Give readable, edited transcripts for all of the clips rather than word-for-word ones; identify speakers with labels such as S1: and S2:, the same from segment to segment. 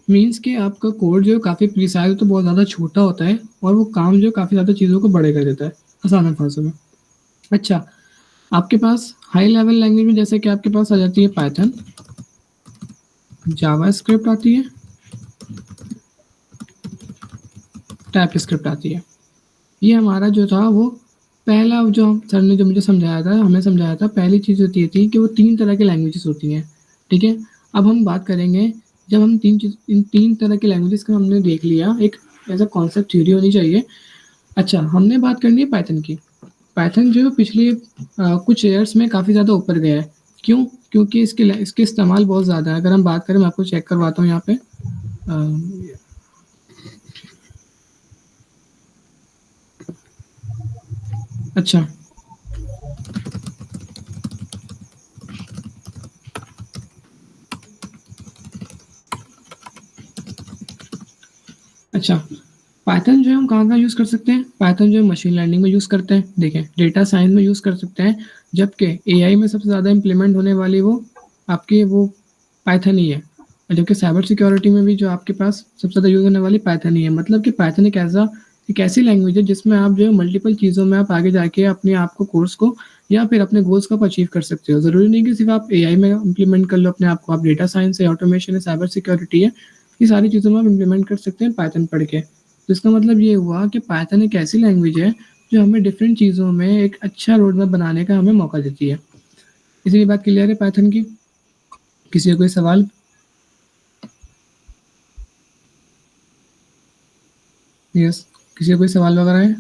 S1: Means कि आपका code जो है काफ़ी प्रिसाइज तो बहुत ज़्यादा छोटा होता है और वो काम जो है काफ़ी ज़्यादा चीज़ों को बड़े कर देता है आसान अल्फाजों में। अच्छा, आपके पास हाई लेवल लैंग्वेज में जैसे कि आपके पास आ जाती है पाइथन, जावा स्क्रिप्ट आती है, टाइप स्क्रिप्ट आती है। ये हमारा जो था वो पहला जो सर ने जो मुझे समझाया था, हमें समझाया था, पहली चीज़ होती थी कि वो 3 तरह की लैंग्वेजेस होती हैं, ठीक है? अब हम बात करेंगे जब हम इन 3 तरह की लैंग्वेजेस का हमने देख लिया, एक ऐसा कॉन्सेप्ट थ्योरी होनी चाहिए। अच्छा, हमने बात करनी है पाइथन की। पाइथन जो है पिछले कुछ ईयर्स में काफ़ी ज़्यादा ऊपर गया है। क्यों? क्योंकि इसके इस्तेमाल बहुत ज़्यादा है। अगर हम बात करें, मैं आपको चेक करवाता हूँ यहाँ पे। अच्छा, अच्छा, पाइथन जो है हम कहाँ-कहाँ यूज़ कर सकते हैं? पाइथन जो है मशीन लर्निंग में यूज़ करते हैं, देखें, डेटा साइंस में यूज़ कर सकते हैं, जबकि एआई में सबसे ज़्यादा इम्प्लीमेंट होने वाली वो आपकी वो पाइथन ही है। और जबकि साइबर सिक्योरिटी में भी जो आपके पास सबसे ज़्यादा यूज़ होने वाली पाइथन ही है। मतलब कि पाइथन एक ऐसी लैंग्वेज है जिसमें आप जो है मल्टीपल चीज़ों में आप आगे जाके अपने आप को कोर्स को या फिर अपने गोल्स को आप अचीव कर सकते हो। ज़रूरी नहीं कि सिर्फ़ आप एआई में इम्प्लीमेंट कर लो अपने आप को, आप डेटा साइंस है, ऑटोमेशन है, साइबर सिक्योरिटी है, ये सारी चीज़ों में आप इम्प्लीमेंट कर सकते हैं पाइथन पढ़ के। तो इसका मतलब ये हुआ कि पाइथन एक ऐसी लैंग्वेज है जो हमें डिफरेंट चीज़ों में एक अच्छा रोड मैप बनाने का हमें मौका देती है। इतनी बात क्लियर है पाइथन की? किसी का कोई सवाल? यस, किसी का कोई सवाल वगैरह है?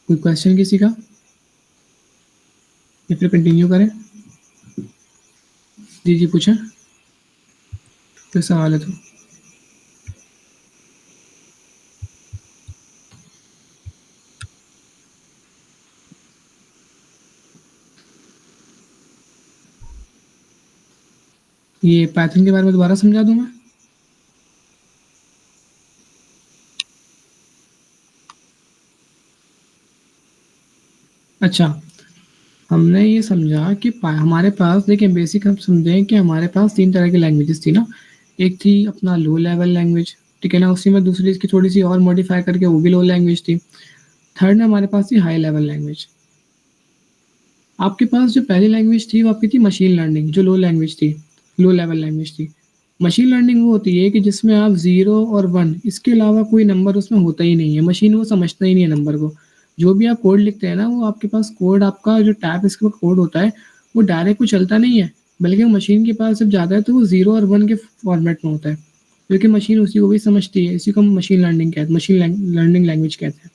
S1: कोई क्वेश्चन किसी का, या फिर कंटिन्यू करें? जी जी, पूछें, कोई सवाल है तो। ये पाइथन के बारे में दोबारा समझा दूं मैं? अच्छा, हमने ये समझा कि हमारे पास, देखिए, बेसिक हम समझें कि हमारे पास 3 तरह की लैंग्वेजेस थी ना। एक थी अपना लो लेवल लैंग्वेज, ठीक है ना? उसी में दूसरी इसकी थोड़ी सी और मॉडिफाई करके वो भी लो लैंग्वेज थी। थर्ड में हमारे पास थी हाई लेवल लैंग्वेज। आपके पास जो पहली लैंग्वेज थी वो आपकी थी मशीन लर्निंग, जो लो लैंग्वेज थी, लो लेवल लैंग्वेज थी। मशीन लर्निंग वो होती है कि जिसमें आप 0 और 1 इसके अलावा कोई नंबर उसमें होता ही नहीं है। मशीन वो समझता ही नहीं है नंबर को। जो भी आप कोड लिखते हैं ना, वो आपके पास कोड, आपका जो टाइप इसका कोड होता है, वो डायरेक्ट कुछ चलता नहीं है, बल्कि मशीन के पास जब जाता है तो वो 0 और 1 के फॉर्मेट में होता है, क्योंकि मशीन उसी को भी समझती है। इसी को हम मशीन लर्निंग कहते हैं, मशीन लर्निंग लैंग्वेज कहते हैं।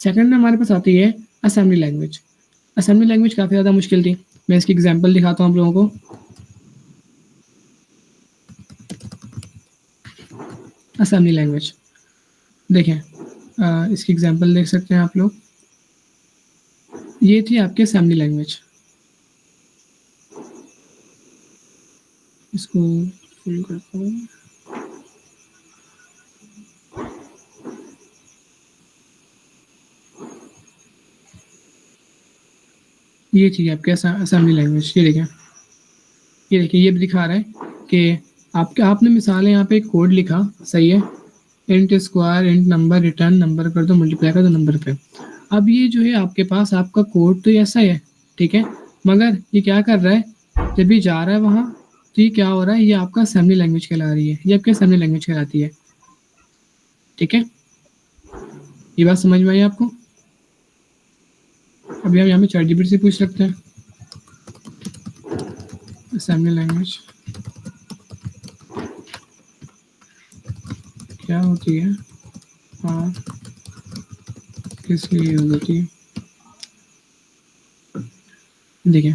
S1: सेकंड में हमारे पास आती है असेंबली लैंग्वेज। असेंबली लैंग्वेज काफ़ी ज़्यादा मुश्किल थी। मैं इसकी एग्जांपल दिखाता हूँ आप लोगों को। असेंबली लैंग्वेज देखें, इसकी एग्जांपल देख सकते हैं आप लोग। ये थी आपकी असेंबली लैंग्वेज। इसको फुल करता हूँ। ये थी आपके असेंबली लैंग्वेज। ये भी दिखा रहा है कि आपके आपने मिसाल है यहाँ पे एक कोड लिखा, सही है, int square int number return number कर दो, मल्टीप्लाई कर दो नंबर पे। अब ये जो है आपके पास आपका कोड तो ऐसा है, ठीक है, मगर ये क्या कर रहा है, जब ये जा रहा है वहाँ, तो ये क्या हो रहा है, ये आपका असेंबली लैंग्वेज कहला रही है, ये आपकी असेंबली लैंग्वेज कहलाती है, ठीक है? ये बात समझ में आई आपको? अभी हम यहाँ पे चैट जीपीटी से पूछ सकते हैं असेंबली लैंग्वेज क्या होती है और किस लिए यूज होती है। देखिए,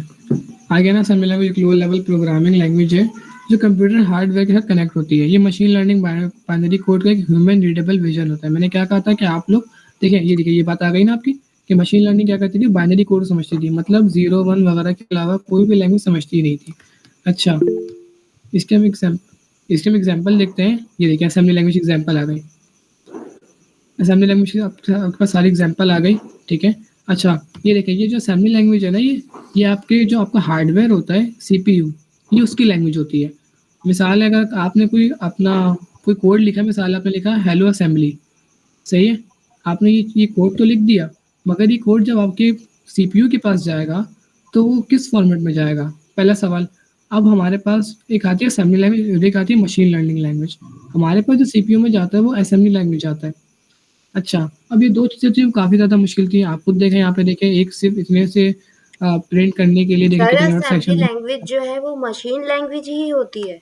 S1: आगे ना असेंबली लैंग्वेज एक लो लेवल प्रोग्रामिंग लैंग्वेज है जो कंप्यूटर हार्डवेयर के साथ कनेक्ट होती है। ये मशीन लर्निंग बाइनरी कोड का एक ह्यूमन रीडेबल विजन होता है। मैंने क्या कहा था कि आप लोग देखिए, ये देखिए, ये बात आ गई ना आपकी कि मशीन लर्निंग क्या करती थी, बाइनरी कोड समझती थी, मतलब 0 1 वगैरह के अलावा कोई भी लैंग्वेज समझती ही नहीं थी। अच्छा, इसके हम एग्जाम्पल देखते हैं। ये देखिए, असेंबली लैंग्वेज एग्जाम्पल आ गई। असेंबली लैंग्वेज की आपके पास सारी एग्जांपल आ गई, ठीक है। अच्छा, ये देखिए ये जो असेंबली लैंग्वेज है ना, ये आपके जो आपका हार्डवेयर होता है सीपीयू, ये उसकी लैंग्वेज होती है। मिसाल है, अगर आपने कोई अपना कोई कोड लिखा, मिसाल आपने लिखा हेलो असेंबली, सही है। आपने ये कोड तो लिख दिया, मगर ये कोड जब आपके सीपीयू के पास जाएगा तो वो किस फॉर्मेट में जाएगा? पहला सवाल। अब हमारे पास एक आती है असेंबली लैंग्वेज, एक आती है मशीन लर्निंग लैंग्वेज। हमारे पास जो सीपीयू में जाता है वो असेंबली लैंग्वेज आता है। अच्छा, अब ये 2 चीज़ें थी काफ़ी ज़्यादा मुश्किल थी। आप खुद देखें, यहाँ पे देखें, एक सिर्फ़ इतने से प्रिंट करने के लिए देखें
S2: सर
S1: कितने और
S2: असेंबली
S1: सेक्शन।
S2: लैंग्वेज जो है वो मशीन लैंग्वेज ही होती है।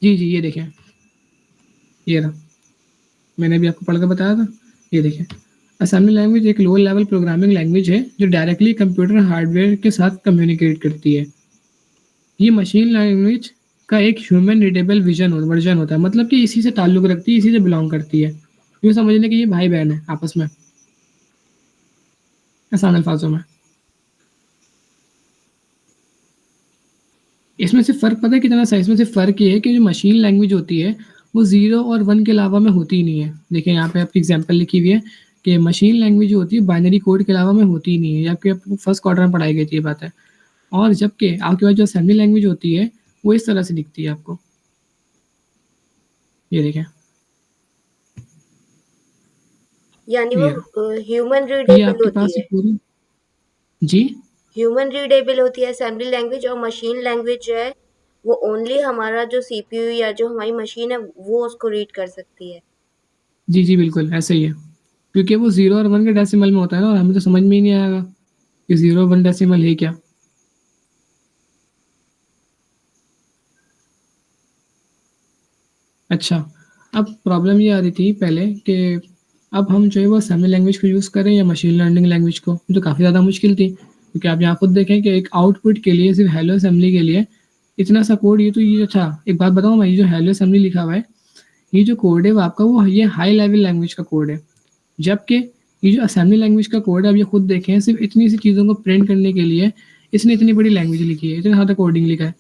S1: जी, जी, ये देखें, ये रहा। मैंने अभी आपको पढ़ के बताया था, ये देखें। असेंबली लैंग्वेज एक लो लेवल प्रोग्रामिंग लैंग्वेज है जो डायरेक्टली कंप्यूटर हार्डवेयर के साथ कम्युनिकेट करती है। ये मशीन लैंग्वेज का एक ह्यूमन रीडेबल वर्जन होता है, मतलब कि इसी से ताल्लुक़ रखती है, इसी से बिलॉन्ग करती है। यूँ समझ लें कि ये भाई-बहन हैं आपस में, आसान अल्फ़ाज़ों में। इसमें से फ़र्क पता है कितना सा है? इसमें से फ़र्क ये है कि जो मशीन लैंग्वेज होती है, वो 0 और 1 के अलावा में होती ही नहीं है। देखिए यहाँ पे आपकी एग्ज़ाम्पल लिखी हुई है कि मशीन लैंग्वेज जो होती है बाइनरी कोड के अलावा में होती ही नहीं है। ये आपको फर्स्ट क्वार्टर में पढ़ाई गई थी ये बात है। और जबकि आपके पास जो असेंबली लैंग्वेज होती है, वो इस तरह से दिखती है आपको। ये देखें,
S2: यानी वो
S1: ये रहा।
S2: ह्यूमन
S1: ये
S2: रीडेबल
S1: आपके
S2: होती
S1: पास एक
S2: है।
S1: पूरी। जी?
S2: ह्यूमन रीडेबल होती है असेंबली लैंग्वेज, और मशीन लैंग्वेज जो है वो ओनली हमारा जो सीपीयू या जो हमारी मशीन है वो उसको रीड कर सकती है।
S1: जी, जी, बिल्कुल, ऐसा ही है। क्योंकि वो 0 और 1 के डेसिमल में होता है ना, और हमें तो समझ में ही नहीं आएगा कि 0 और 1 डेसिमल है क्या? अच्छा, अब प्रॉब्लम ये आ रही थी पहले कि अब हम जो है वो असेंबली लैंग्वेज को यूज़ करें या मशीन लर्निंग लैंग्वेज को, जो काफ़ी ज़्यादा मुश्किल थी। क्योंकि आप यहाँ खुद देखें कि एक आउटपुट के लिए सिर्फ़ हेलो असेंबली के लिए इतना सा कोड, ये तो ये अच्छा, एक बात बताऊँ मैं, ये जो हेलो असेंबली लिखा हुआ है, ये जो कोड है वो आपका वो ये हाई लेवल लैंग्वेज का कोड है। जबकि ये जो असेंबली लैंग्वेज का कोड है, आप ये खुद देखें, सिर्फ़ इतनी सी चीज़ों को प्रिंट करने के लिए इसने इतनी बड़ी लैंग्वेज लिखी है, इतना ज़्यादा कोडिंग लिखा है।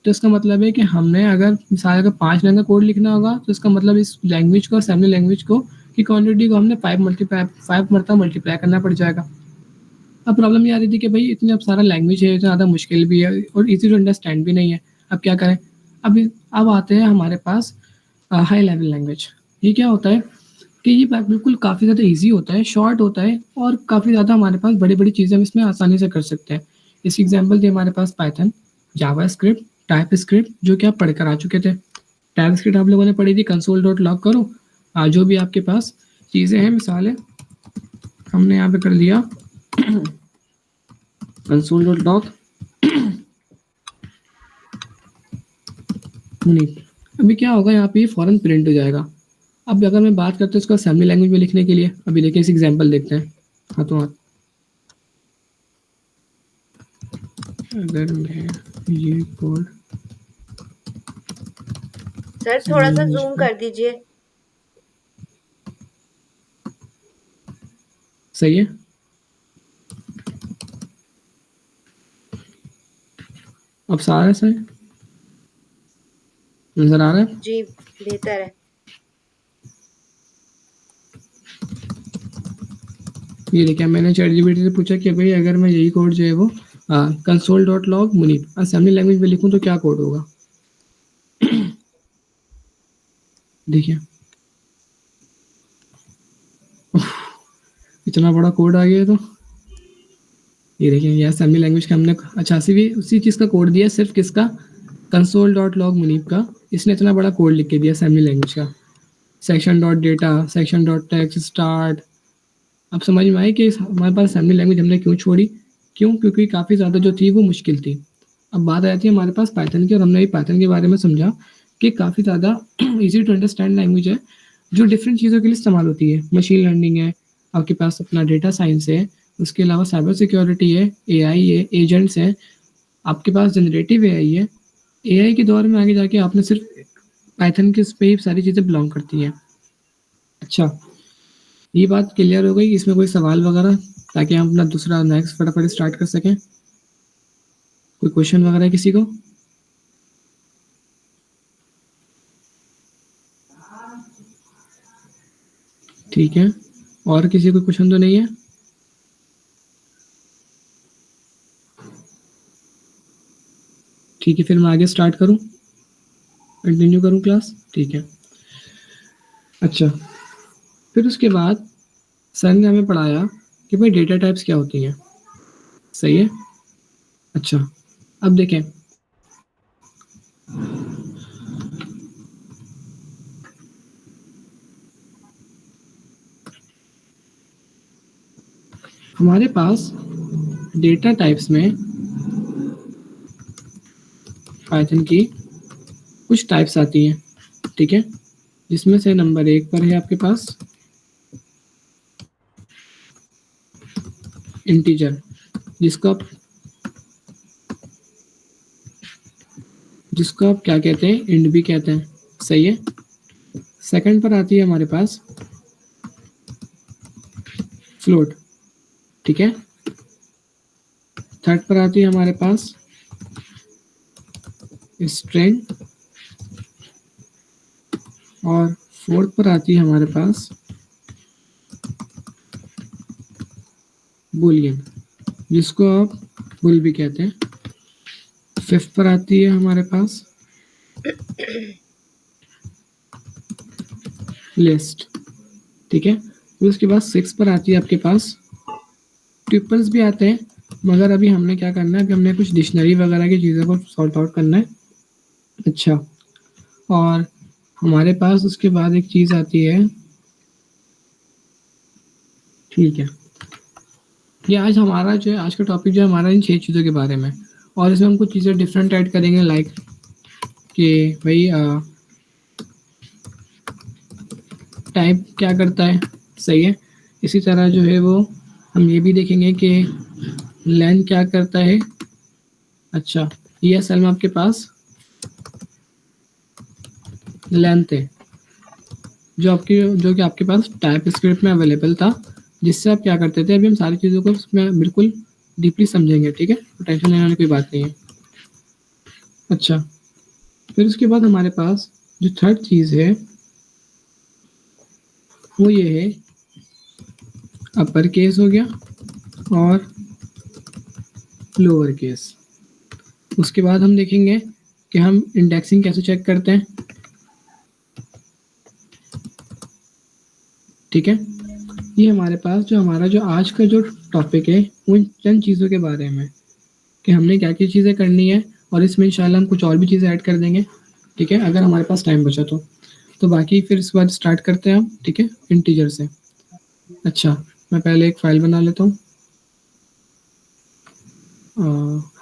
S1: तो इसका मतलब है कि हमने अगर मिसाल अगर 5 लाइन का कोड लिखना होगा, तो इसका मतलब इस लैंग्वेज को, असेंबली लैंग्वेज को, की क्वांटिटी को हमने 5 मरतबा मल्टीप्लाई करना पड़ जाएगा। अब प्रॉब्लम ये आ रही थी कि भाई इतने अब सारा लैंग्वेज है, इतना ज़्यादा मुश्किल भी है और ईज़ी टू अंडरस्टैंड भी नहीं है। अब क्या करें? अब आते हैं हमारे पास हाई लेवल लैंग्वेज। ये क्या होता है कि ये बिल्कुल काफ़ी ज़्यादा ईज़ी होता है, शॉर्ट होता है, और काफ़ी ज़्यादा हमारे पास बड़ी-बड़ी चीज़ें हम इसमें आसानी से कर सकते हैं। इसकी एग्ज़ाम्पल थी हमारे पास पाइथन, जावास्क्रिप्ट, टाइपस्क्रिप्ट, जो कि आप पढ़कर आ चुके थे। टाइपस्क्रिप्ट आप लोगों ने पढ़ी थी, कंसोल डॉट लॉग करो। जो भी आपके पास चीज़ें हैं, मिसाल है, हमने यहाँ पे कर लिया कंसोल डॉट लॉग नहीं। अभी क्या होगा, यहाँ पे ये फ़ौरन प्रिंट हो जाएगा। अब अगर मैं बात करता हूँ इसको असेंबली लैंग्वेज में लिखने के लिए, अभी देखिए इस एग्ज़ाम्पल देखते हैं हाथों हाथ। अगर मैं ये कोड
S2: सर थोड़ा
S1: असेंबली
S2: सा
S1: लैंग्वेज
S2: जूम
S1: में,
S2: कर दीजिए।
S1: सही है? अब सारा सही नज़र आ रहा है?
S2: जी, बेहतर है।
S1: ये देखिए मैंने चैटजीपीटी से पूछा कि भाई अगर मैं यही कोड जो है वो console dot log Munib assembly language में लिखूँ तो क्या कोड होगा? देखिए, इतना बड़ा कोड आ गया है तो। ये देखिए, ये असेंबली लैंग्वेज का हमने अच्छा सी भी उसी चीज़ का कोड दिया, सिर्फ किसका? कंसोल डॉट लॉग मुनीब का। इसने इतना बड़ा कोड लिख के दिया असेंबली लैंग्वेज का। Section dot data, section dot text start. अब समझ में आई कि हमारे पास असेंबली लैंग्वेज हमने क्यों छोड़ी। क्यों? क्योंकि काफ़ी ज़्यादा जो थी वो मुश्किल थी। अब बात आ जाती है हमारे पास पाइथन की, और हमने भी पाइथन के बारे में समझा कि काफ़ी ज़्यादा ईजी टू अंडरस्टैंड लैंग्वेज है, जो डिफरेंट चीज़ों के लिए इस्तेमाल होती है। मशीन लर्निंग है, आपके पास अपना डेटा साइंस है, उसके अलावा साइबर सिक्योरिटी है, एआई है, एजेंट्स हैं, आपके पास जनरेटिव एआई है। एआई के दौर में आगे जाके आपने सिर्फ पाइथन के उस पे ही सारी चीज़ें बिलोंग करती हैं। अच्छा, ये बात क्लियर हो गई, इसमें कोई सवाल वगैरह, ताकि हम अपना दूसरा नेक्स्ट फटाफट स्टार्ट कर सकें। कोई क्वेश्चन वगैरह किसी को? ठीक है, और किसी को क्वेश्चन तो नहीं है? ठीक है, फिर मैं आगे स्टार्ट करूं, कंटिन्यू करूं क्लास? ठीक है। अच्छा, फिर उसके बाद सर ने हमें पढ़ाया कि भाई डेटा टाइप्स क्या होती हैं। सही है। अच्छा, अब देखें, हमारे पास डेटा टाइप्स में पाइथन की कुछ टाइप्स आती हैं, ठीक है, जिसमें से नंबर 1 पर है आपके पास इंटीजर, जिसको आप क्या कहते हैं, इंट भी कहते हैं। सही है। सेकंड पर आती है हमारे पास फ्लोट, ठीक है। थर्ड पर आती है हमारे पास स्ट्रिंग, और फोर्थ पर आती है हमारे पास बुलियन, जिसको आप बुल भी कहते हैं। फिफ्थ पर आती है हमारे पास लिस्ट, ठीक है। फिर उसके बाद 6 पर आती है आपके पास ट्रिपल्स भी आते हैं, मगर अभी हमने क्या करना है, अभी हमने कुछ डिक्शनरी वगैरह की चीज़ों को सॉर्ट आउट करना है। अच्छा, और हमारे पास उसके बाद एक चीज़ आती है, ठीक है, ये आज हमारा जो है, आज का टॉपिक जो है हमारा इन 6 चीज़ों के बारे में, और इसमें हम कुछ चीज़ें डिफरेंट ऐड करेंगे, लाइक कि भाई टाइप क्या करता है। सही है। इसी तरह जो है वो हम ये भी देखेंगे कि लेंथ क्या करता है। अच्छा, ये असल में आपके पास लेंथ है, जो कि आपके पास टाइप स्क्रिप्ट में अवेलेबल था, जिससे आप क्या करते थे। अभी हम सारी चीज़ों को उसमें बिल्कुल डीपली समझेंगे, ठीक है, तो टेंशन लेने वाली कोई बात नहीं है। अच्छा, फिर उसके बाद हमारे पास जो थर्ड चीज़ है वो ये है, अपर केस हो गया और लोअर केस। उसके बाद हम देखेंगे कि हम इंडेक्सिंग कैसे चेक करते हैं, ठीक है। ये हमारे पास हमारा जो आज का जो टॉपिक है उन चंद चीज़ों के बारे में, कि हमने क्या क्या चीज़ें करनी है, और इसमें इंशाल्लाह हम कुछ और भी चीज़ें ऐड कर देंगे, ठीक है, अगर हमारे पास टाइम बचा तो बाकी फिर इसके बाद स्टार्ट करते हैं हम, ठीक है, इंटीजर से। अच्छा, मैं पहले एक फ़ाइल बना लेता हूँ।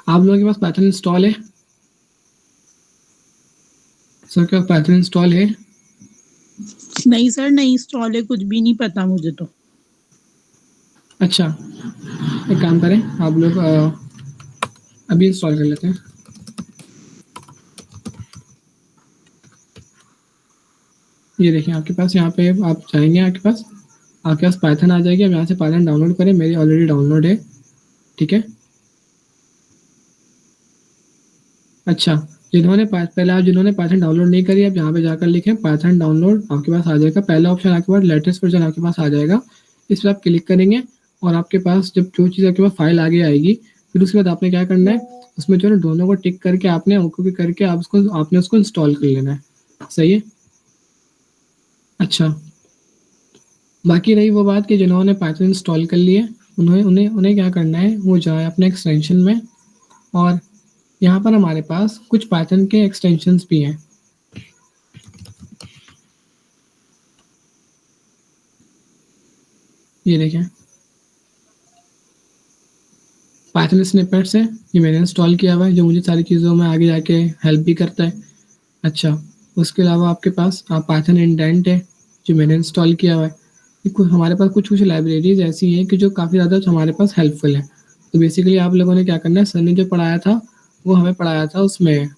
S1: आप लोगों के पास पाइथन इंस्टॉल है? सर क्या पाइथन इंस्टॉल है?
S3: नहीं सर, नहीं इंस्टॉल है, कुछ भी नहीं पता मुझे तो।
S1: अच्छा, एक काम करें, आप लोग अभी इंस्टॉल कर लेते हैं। ये देखिए, आपके पास यहाँ पे आप जाएंगे, आपके पास पाइथन आ जाएगी। अब यहाँ से पाइथन डाउनलोड करें, मेरी ऑलरेडी डाउनलोड है, ठीक है। अच्छा, जिन्होंने पाइथन डाउनलोड नहीं करी, आप यहाँ पे जाकर लिखें पाइथन डाउनलोड, आपके पास आ जाएगा पहला ऑप्शन, आपके पास लेटेस्ट वर्जन आपके पास आ जाएगा। इस पर आप क्लिक करेंगे और आपके पास जब जो चीज़ आपके पास फाइल आगे आएगी, फिर उसके बाद आपने क्या करना है, उसमें जो है दोनों को टिक करके आपने ओके करके आपने उसको इंस्टॉल कर लेना है। सही है। अच्छा, बाकी रही वो बात कि जिन्होंने पाइथन इंस्टॉल कर लिया, उन्हें क्या करना है, वो जाए अपने एक्सटेंशन में, और यहाँ पर हमारे पास कुछ पाइथन के एक्सटेंशंस भी हैं। ये देखें, पाइथन स्निपेट्स है, ये मैंने इंस्टॉल किया हुआ है, जो मुझे सारी चीज़ों में आगे जाके हेल्प भी करता है। अच्छा, उसके अलावा आपके पास पाइथन इंडेंट है, जो मैंने इंस्टॉल किया हुआ है। हमारे पास कुछ लाइब्रेरीज ऐसी हैं कि जो काफ़ी ज़्यादा हमारे पास हेल्पफुल हैं। तो बेसिकली आप लोगों ने क्या करना है, सर ने जो पढ़ाया था वो हमें पढ़ाया था उसमें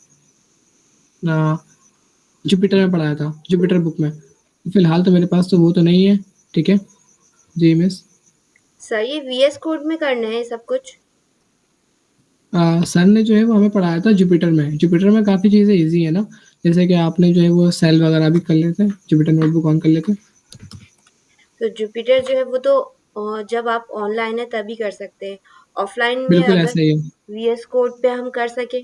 S1: जुपिटर में पढ़ाया था, जुपिटर बुक में। फिलहाल तो मेरे पास तो वो तो नहीं है, ठीक है जी मिस।
S2: सर ये वीएस कोड में करना है सब कुछ?
S1: सर ने जो है वो हमें पढ़ाया था जुपिटर में काफ़ी चीज़ें इजी है ना, जैसे कि आपने जो है वो सेल वगैरह भी कर लेते हैं, जुपिटर नोटबुक ऑन कर लेते हैं।
S2: तो जुपिटर जो है वो तो जब आप ऑनलाइन है तभी कर सकते हैं। ऑफलाइन में
S1: बिल्कुल
S2: अगर
S1: ऐसा ही है।
S2: वीएस कोड पे हम कर सके।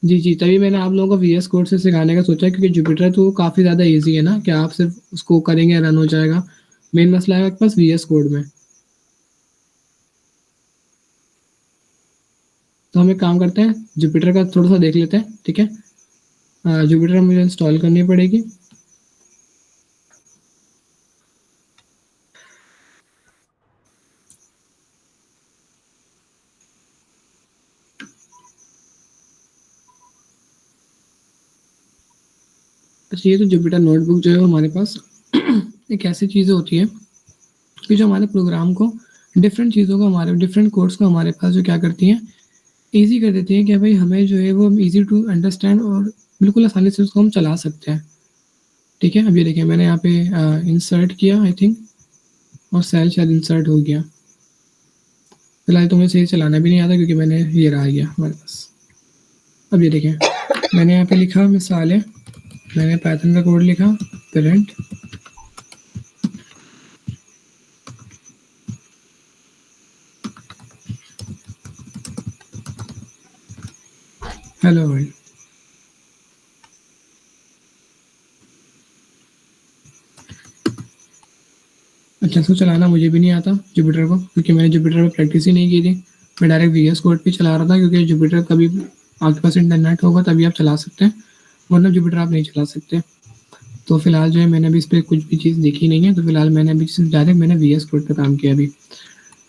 S1: जी, जी, तभी मैंने आप लोगों को वीएस कोड से सिखाने का सोचा, क्योंकि जुपिटर तो काफ़ी ज़्यादा ईज़ी है ना, कि आप सिर्फ़ उसको करेंगे रन हो जाएगा। मेन मसला है आपके पास वीएस कोड में। तो हम एक काम करते हैं, जुपिटर का थोड़ा-सा देख लेते हैं, ठीक है? जुपिटर मुझे इंस्टॉल करनी पड़ेगी। अच्छा, ये तो जुपिटर नोटबुक जो है हमारे पास एक ऐसी चीज़ होती है कि जो हमारे प्रोग्राम को, डिफरेंट चीज़ों को, हमारे डिफरेंट कोड्स को हमारे पास जो क्या करती हैं, ईज़ी कर देती हैं कि भाई हमें जो है वो ईज़ी टू अंडरस्टैंड और बिल्कुल आसानी से उसको हम चला सकते हैं। ठीक है? अब ये देखिए मैंने यहाँ पे इंसर्ट किया आई थिंक, और सेल शायद इंसर्ट हो गया। फिलहाल तो मुझे सही चलाना भी नहीं आता, क्योंकि मैंने ये रहा गया हमारे पास। अब ये देखें, मैंने यहाँ पे लिखा मिसाल है, मैंने पाइथन का कोड लिखा, प्रिंट हेलो वर्ल्ड। अच्छा, इसको चलाना मुझे भी नहीं आता जुपिटर को, क्योंकि मैंने जुपिटर पर प्रैक्टिस ही नहीं की थी। मैं डायरेक्ट वीएस कोड पे चला रहा था, क्योंकि जुपिटर कभी आपके पास इंटरनेट होगा तभी आप चला सकते हैं, वरना जुपिटर आप नहीं चला सकते। तो फिलहाल जो है मैंने अभी इस पर कुछ भी चीज़ देखी नहीं है, तो फिलहाल मैंने अभी सिर्फ डायरेक्ट मैंने वीएस कोड पे काम किया अभी।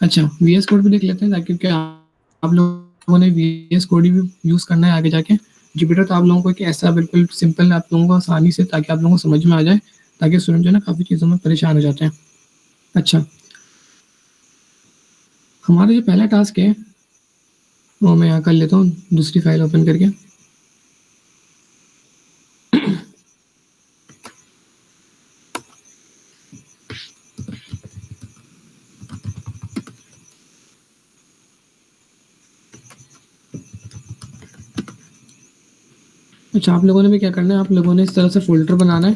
S1: अच्छा, वीएस कोड पे देख लेते हैं, ताकि क्या आप लोगों ने वीएस कोड ही यूज़ करना है आगे जाके। जुपिटर तो आप लोगों को एक ऐसा बिल्कुल सिंपल, आप लोगों को आसानी से, ताकि आप लोगों को समझ में आ जाए, ताकि स्टूडेंट जो है ना काफ़ी चीज़ों में परेशान हो जाते हैं। अच्छा, हमारा जो पहला टास्क है वो मैं यहाँ कर लेता हूँ दूसरी फाइल ओपन करके। अच्छा, आप लोगों ने भी क्या करना है, आप लोगों ने इस तरह से फ़ोल्डर बनाना है,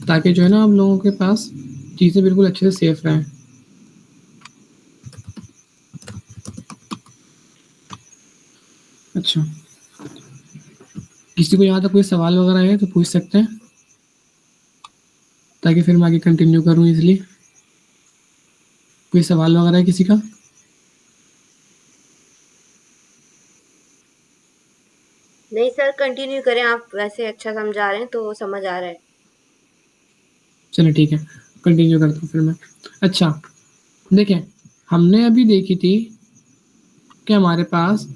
S1: ताकि जो है ना आप लोगों के पास चीज़ें बिल्कुल अच्छे से सेफ रहें। अच्छा, किसी को यहाँ तक कोई सवाल वगैरह है तो पूछ सकते हैं, ताकि फिर मैं आगे कंटिन्यू करूँ इजली। कोई सवाल वगैरह है किसी का?
S2: नहीं सर, कंटिन्यू करें, आप वैसे अच्छा समझा रहे हैं तो समझ आ रहा है।
S1: चलो ठीक है, कंटिन्यू करता हूँ फिर मैं। अच्छा, देखें, हमने अभी देखी थी कि हमारे पास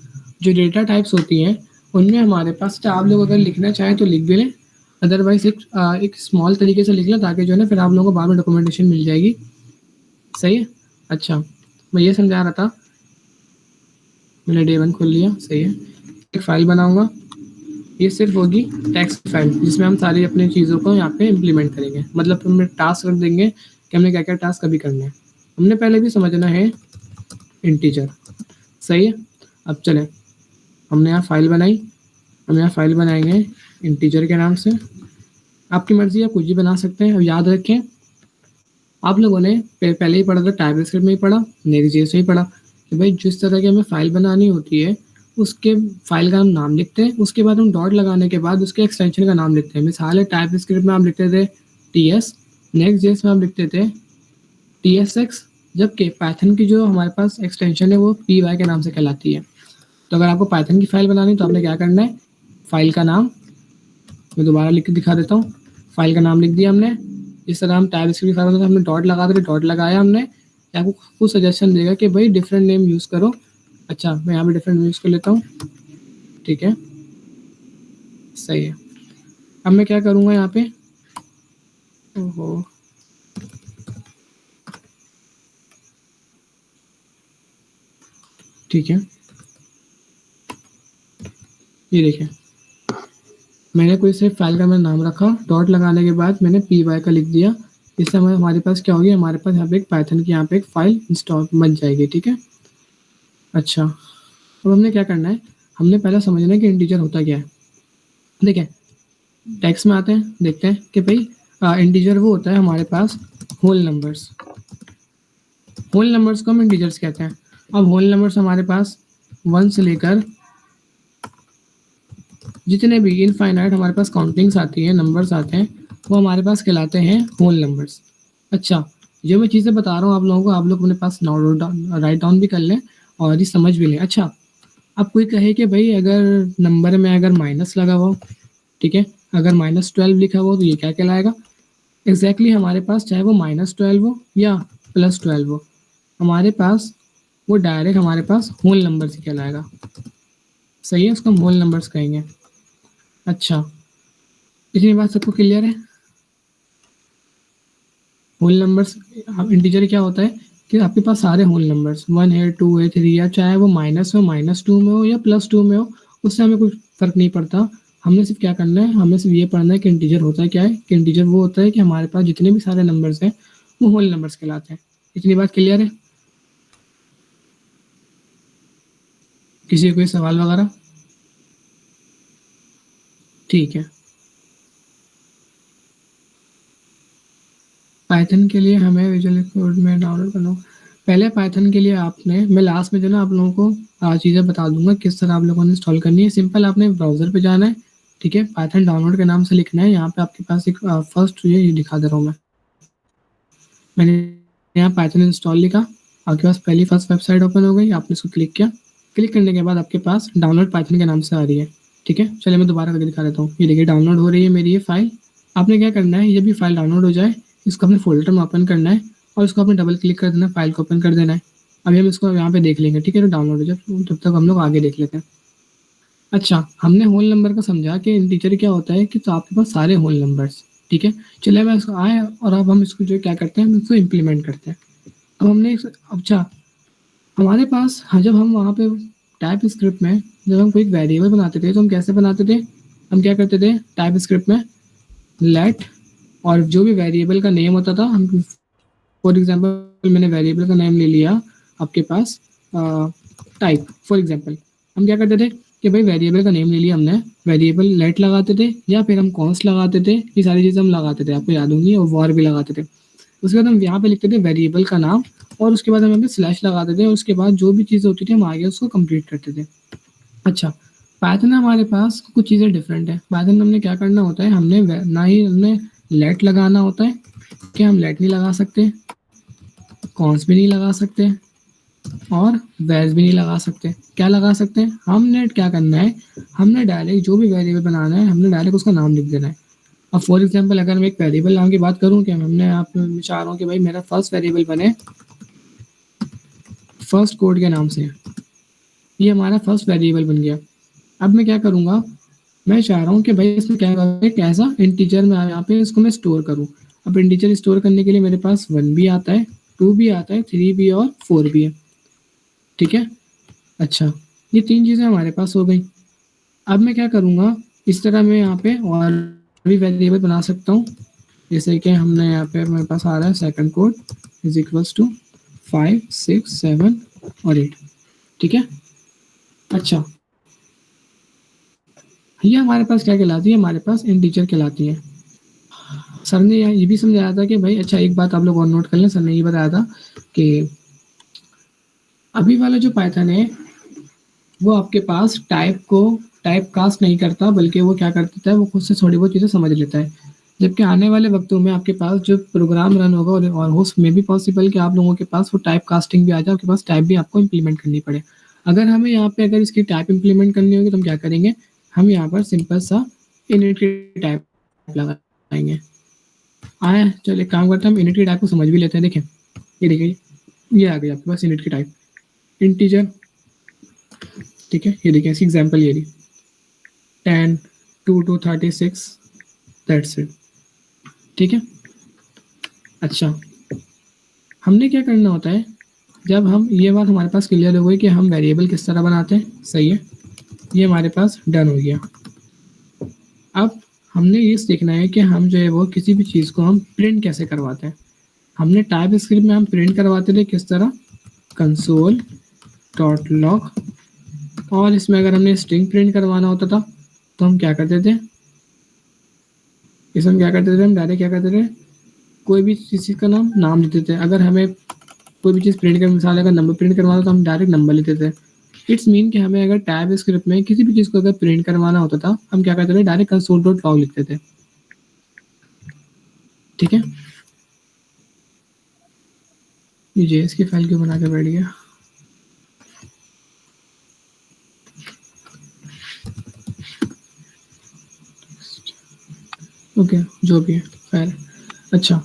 S1: जो डेटा टाइप्स होती हैं, उनमें हमारे पास, अच्छा आप लोग अगर लिखना चाहें तो लिख भी लें, अदरवाइज़ एक स्मॉल तरीके से लिख लें, ताकि जो है ना फिर आप लोगों को बाद में डॉक्यूमेंटेशन मिल जाएगी। सही है? अच्छा, मैं ये समझा रहा था, मैंने डे 1 खोल लिया, सही है। एक फ़ाइल बनाऊँगा, ये सिर्फ़ होगी टेक्स्ट फाइल, जिसमें हम सारी अपनी चीज़ों को यहाँ पे इम्प्लीमेंट करेंगे। मतलब हमें टास्क रख देंगे कि हमने क्या-क्या टास्क अभी करने हैं। हमने पहले भी समझना है इंटीजर, सही है? अब चलें, हमने यहाँ फ़ाइल बनाई, हम यहाँ फ़ाइल बनाएँगे इंटीजर के नाम से। आपकी मर्ज़ी, आप कुछ भी बना सकते हैं। अब याद रखें, आप लोगों ने पहले ही पढ़ा था, टाइपस्क्रिप्ट में ही पढ़ा, नेक्स्ट.जेएस में ही पढ़ा, कि भाई जिस तरह की हमें फ़ाइल बनानी होती है, उसके फ़ाइल का हम नाम लिखते हैं, उसके बाद हम डॉट लगाने के बाद उसके एक्सटेंशन का नाम लिखते हैं। मिसाल है, टाइपस्क्रिप्ट में आप लिखते थे टीएस, नेक्स्ट.जेएस में आप लिखते थे टीएसएक्स, जबकि पाइथन की जो हमारे पास एक्सटेंशन है वो पीवाई के नाम से कहलाती है। तो अगर आपको पाइथन की फ़ाइल बनानी है तो आपने क्या करना है, फ़ाइल का नाम मैं दोबारा लिख के दिखा देता हूँ। फ़ाइल का नाम लिख दिया हमने, इस तरह हम टाइपस्क्रिप्ट फाइल में हमने डॉट लगा दिया, डॉट लगाया हमने, ये आपको खुद सजेशन देगा कि भाई डिफरेंट नेम यूज़ करो। अच्छा, मैं यहाँ पे डिफरेंट नेम यूज़ कर लेता हूँ, ठीक है, सही है। अब मैं क्या करूँगा यहाँ पे, ओहो, ठीक है, ये देखें, मैंने कोई सिर्फ फाइल का मैंने नाम रखा, डॉट लगाने के बाद मैंने पी वाई का लिख दिया। इससे हमारे पास क्या होगी, हमारे पास यहाँ पे एक पाइथन की यहाँ पे एक फ़ाइल इंस्टॉल बन जाएगी, ठीक है। अच्छा, अब हमने क्या करना है, हमने पहले समझना है कि इंटीजर होता क्या है। देखिए, टेक्स्ट में आते हैं, देखते हैं कि भाई इंटीजर वो होता है हमारे पास होल नंबर्स। होल नंबर्स को हम इंटीजर्स कहते हैं। अब होल नंबर्स हमारे पास 1 से लेकर जितने भी इनफाइनाइट हमारे पास काउंटिंग्स आती है, नंबर्स आते हैं, वो हमारे पास कहलाते हैं होल नंबर्स। अच्छा, जो मैं चीज़ें बता रहा हूँ आप लोगों को, आप लोग अपने पास राइट डाउन भी कर लें और ये समझ भी लें। अच्छा, अब कोई कहे कि भाई अगर नंबर में अगर माइनस लगा हुआ हो, ठीक है, अगर -12 लिखा हुआ हो तो ये क्या कहलाएगा? एग्जैक्टली हमारे पास चाहे वो -12 हो या +12 हो, हमारे पास वो डायरेक्ट हमारे पास होल नंबर्स ही कहलाएगा। सही है, उसको हम होल नंबर्स कहेंगे। अच्छा, इतनी बात सबको क्लियर है? होल नंबर्स, अब इंटीजर क्या होता है कि आपके पास सारे होल नंबर्स 1 है, 2 है, 3 है, चाहे वो माइनस हो, -2 में हो या +2 में हो, उससे हमें कुछ फ़र्क नहीं पड़ता। हमने सिर्फ क्या करना है, हमें सिर्फ ये पढ़ना है कि इंटीजर होता है क्या है, कि इंटीजर वो होता है कि हमारे पास जितने भी सारे नंबर्स हैं वो होल नंबर्स कहलाते हैं। इतनी बात क्लियर है? किसी को कोई सवाल वगैरह? ठीक है। पाइथन के लिए हमें विजुअल कोड में डाउनलोड करना होगा। पहले पाइथन के लिए आपने, मैं लास्ट में जो ना आप लोगों को चीज़ें बता दूंगा किस तरह आप लोगों ने इंस्टॉल करनी है। सिंपल आपने ब्राउज़र पे जाना है, ठीक है, पाइथन डाउनलोड के नाम से लिखना है। यहाँ पे आपके पास एक फर्स्ट ये दिखा दे रहा हूँ मैंने यहाँ पाइथन इंस्टॉल लिखा, आपके पास पहली फर्स्ट वेबसाइट ओपन हो गई, आपने उसको क्लिक किया। क्लिक करने के बाद आपके पास डाउनलोड पाइथन के नाम से आ रही है, ठीक है। चलिए मैं दोबारा करके दिखा देता हूँ। ये देखिए डाउनलोड हो रही है मेरी ये फाइल। आपने क्या करना है, ये भी फाइल डाउनलोड हो जाए, इसको अपने फोल्डर में ओपन करना है और इसको आपने डबल क्लिक कर देना है, फाइल को ओपन कर देना है। अभी हम इसको यहाँ पे देख लेंगे, ठीक है, तो डाउनलोड हो जाए, तब तक हम लोग आगे देख लेते हैं। अच्छा, हमने होल नंबर का समझा कि इंटीजर क्या होता है कि तो आपके पास सारे होल नंबर्स, ठीक है। चलिए मैं इसको आए और अब हम इसको जो क्या करते हैं, हम इसको इम्प्लीमेंट करते हैं। अब हमने अच्छा, हमारे पास हाँ, जब हम वहाँ पे टाइप स्क्रिप्ट में जब हम कोई वेरिएबल बनाते थे तो हम कैसे बनाते थे, हम क्या करते थे टाइप स्क्रिप्ट में लेट, और जो भी वेरिएबल का नेम होता था, हम फॉर एग्जांपल मैंने वेरिएबल का नेम ले लिया आपके पास टाइप फॉर एग्जांपल, हम क्या करते थे कि भाई वेरिएबल का नेम ले लिया हमने, वेरिएबल लेट लगाते थे या फिर हम कॉन्स्ट लगाते थे, ये सारी चीज़ें हम लगाते थे, आपको याद होंगी, और वॉर भी लगाते थे। उसके बाद हम यहाँ पे लिखते थे वेरिएबल का नाम और उसके बाद हम यहाँ पे स्लैश लगाते थे और उसके बाद जो भी चीज़ें होती थी हम आगे उसको कंप्लीट करते थे। अच्छा, पाइथन में हमारे पास कुछ चीज़ें डिफरेंट है। पाइथन में हमने क्या करना होता है, हमने ना ही हमने लेट लगाना होता है कि हम लेट नहीं लगा सकते, कॉन्स भी नहीं लगा सकते और वेज भी नहीं लगा सकते। क्या लगा सकते हैं, हमने क्या करना है, हमने डायरेक्ट जो भी वेरिएबल बनाना है हमने डायरेक्ट उसका नाम लिख देना है। अब फॉर एग्जांपल अगर मैं एक वेरिएबल नाम की बात करूं कि हमने आप चाह रहा हूँ कि भाई मेरा फर्स्ट वेरिएबल बने फर्स्ट कोड के नाम से, ये हमारा फर्स्ट वेरिएबल बन गया। अब मैं क्या करूँगा, मैं चाह रहा हूँ कि भाई इसमें क्या करूँ, एक ऐसा इंटीजर में यहाँ पे इसको मैं स्टोर करूँ। अब इंटीजर स्टोर करने के लिए मेरे पास 1 भी आता है, 2 भी आता है, 3 भी और 4 भी है, ठीक है। अच्छा, ये 3 चीज़ें हमारे पास हो गई। अब मैं क्या करूँगा, इस तरह मैं यहाँ पे और भी वेरिएबल बना सकता हूँ, जैसे कि हमने यहाँ पे मेरे पास आ रहा है second code is equals to 5, 6, 7 और 8, ठीक है। अच्छा, ये हमारे पास क्या कहलाती है, हमारे पास इंटीजर कहलाती है। सर ने ये भी समझाया था कि भाई, अच्छा एक बात आप लोग और नोट कर लें, सर ने ये बताया था कि अभी वाला जो पाइथन है वो आपके पास टाइप कास्ट नहीं करता, बल्कि वो क्या करता है, वो खुद से थोड़ी बहुत चीज़ें समझ लेता है। जबकि आने वाले वक्तों में आपके पास जो प्रोग्राम रन होगा और होस्ट में भी पॉसिबल कि आप लोगों के पास वो टाइप कास्टिंग भी आ जाए, आपके पास टाइप भी आपको इम्प्लीमेंट करनी पड़े। अगर हमें यहाँ पे अगर इसकी टाइप इम्प्लीमेंट करनी होगी तो हम क्या करेंगे, हम यहाँ पर सिंपल सा इनिट की टाइप लगाएंगे। आए, चलिए काम करते हैं, हम इनिट की टाइप को समझ भी लेते हैं। देखें, ये देखिए, ये आ गई आपके पास इनिट की टाइप इंटीजर, ठीक है। ये देखिए इसकी एग्जांपल ये रही 10 2 to 36, दैट्स इट, ठीक है। अच्छा, हमने क्या करना होता है, जब हम ये बात हमारे पास क्लियर हो गई कि हम वेरिएबल किस तरह बनाते हैं, सही है, ये हमारे पास डन हो गया। अब हमने ये सीखना है कि हम जो है वो किसी भी चीज़ को हम प्रिंट कैसे करवाते हैं। हमने टाइप स्क्रिप्ट में हम प्रिंट करवाते थे किस तरह, कंसोल डॉट लॉग, और इसमें अगर हमने स्ट्रिंग प्रिंट करवाना होता था तो हम क्या करते थे, इसमें क्या करते थे हम, डायरेक्ट क्या करते थे, कोई भी चीज़ का नाम देते थे। अगर हमें कोई भी चीज़ प्रिंट कर, मिसाल अगर नंबर प्रिंट करवाना तो हम डायरेक्ट नंबर लेते थे। इट्स मीन कि हमें अगर टैब स्क्रिप्ट में किसी भी चीज़ को अगर प्रिंट करवाना होता था, हम क्या करते थे, डायरेक्ट console.log लिखते थे। ठीक है, ये जेएस की फाइल क्यों बना के बैठ गया? ओके, जो भी है खैर। अच्छा,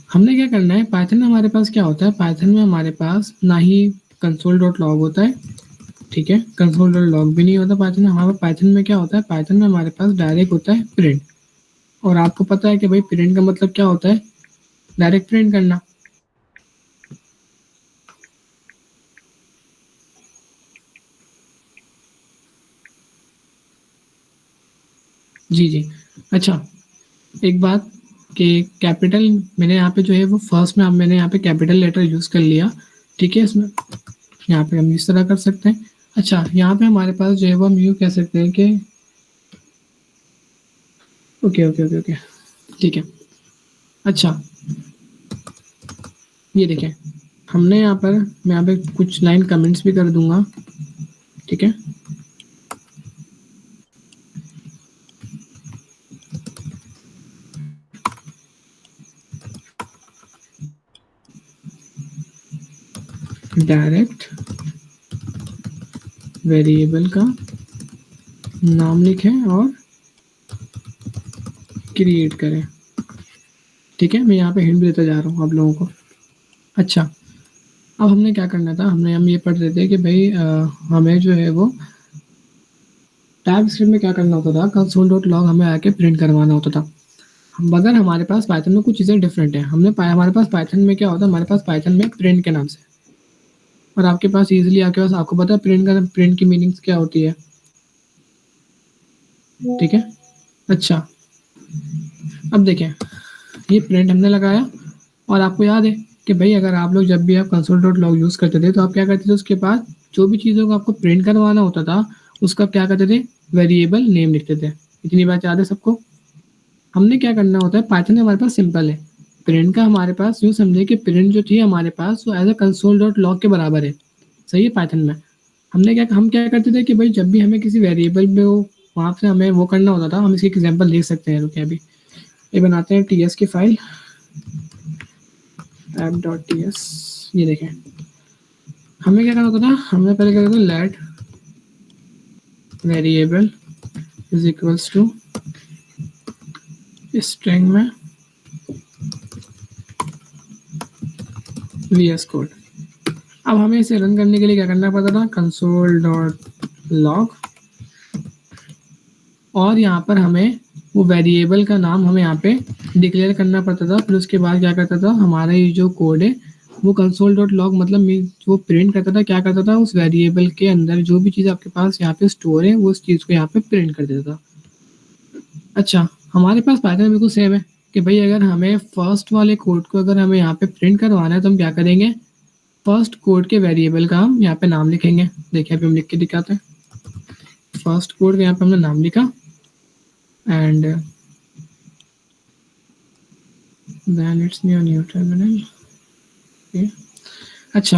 S1: हमने क्या करना है, पाइथन में हमारे पास क्या होता है, पाइथन में हमारे पास ना ही console.log होता है, ठीक है, console.log भी नहीं होता पाइथन में। हमारे पाइथन में क्या होता है, पाइथन में हमारे पास डायरेक्ट होता है प्रिंट। और आपको पता है कि भाई प्रिंट का मतलब क्या होता है, डायरेक्ट प्रिंट करना। जी जी। अच्छा, एक बात कि कैपिटल मैंने यहाँ पे जो है वो फर्स्ट में मैंने यहाँ पे कैपिटल लेटर यूज़ कर लिया, ठीक है। इसमें यहाँ पे हम इस तरह कर सकते हैं। अच्छा, यहाँ पे हमारे पास जो है वो हम यूँ कह सकते हैं कि ओके ओके ओके ओके, ठीक है। अच्छा, ये देखें, हमने यहाँ पर, मैं यहाँ पे कुछ लाइन कमेंट्स भी कर दूंगा, ठीक है। डायरेक्ट वेरिएबल का नाम लिखें और क्रिएट करें, ठीक है। मैं यहाँ पे हिंट देता जा रहा हूँ आप लोगों को। अच्छा, अब हमने क्या करना था, हम ये पढ़ रहे थे कि भाई हमें जो है वो टैब स्क्रिप्ट में क्या करना होता था, console.log हमें आके प्रिंट करवाना होता था। मगर हमारे पास पाइथन में कुछ चीज़ें डिफरेंट है। हमने पाया हमारे पास पाइथन में क्या होता है, हमारे पास पाइथन में प्रिंट के नाम से, और आपके पास इजीली आपके पास, आपको पता है प्रिंट की मीनिंग्स क्या होती है, ठीक है। अच्छा, अब देखें, ये प्रिंट हमने लगाया, और आपको याद है कि भाई अगर आप लोग जब भी आप console.log यूज़ करते थे तो आप क्या करते थे, उसके बाद जो भी चीज़ों को आपको प्रिंट करवाना होता था उसका क्या करते थे, वेरिएबल नेम लिखते थे। इतनी बात याद है सबको। हमने क्या करना होता है, पाइथन में हमारे पास सिंपल है, प्रिंट का हमारे पास यूँ समझे कि प्रिंट जो थी हमारे पास वो एज अ console.log के बराबर है, सही है। पाइथन में हम क्या करते थे कि भाई जब भी हमें किसी वेरिएबल में वो वहाँ से हमें वो करना होता था, हम इसकी एग्जांपल देख सकते हैं। रुकिए, अभी ये बनाते हैं टीएस की फाइल app.ts। ये देखें, हमें क्या करना होता था, हमें पहले क्या करना था, let variable is equals to string में VS कोड। अब हमें इसे रन करने के लिए क्या करना पड़ता था, console.log, और यहाँ पर हमें वो वेरिएबल का नाम हमें यहाँ पे डिक्लेयर करना पड़ता था। फिर उसके बाद क्या करता था, हमारा ये जो कोड है वो console.log मतलब जो प्रिंट करता था, क्या करता था, उस वेरिएबल के अंदर जो भी चीज़ आपके पास यहाँ पे स्टोर है वो उस चीज़ को यहाँ पे प्रिंट कर देता था। अच्छा, हमारे पास पाइथन बिल्कुल सेम है कि भाई अगर हमें फर्स्ट वाले कोड को अगर हमें यहाँ पे प्रिंट करवाना है तो हम क्या करेंगे, फर्स्ट कोड के वेरिएबल का हम यहाँ पे नाम लिखेंगे। देखिए अभी हम लिख के दिखाते हैं। फर्स्ट कोड का यहाँ पे हमने नाम लिखा, and then it's new terminal. अच्छा,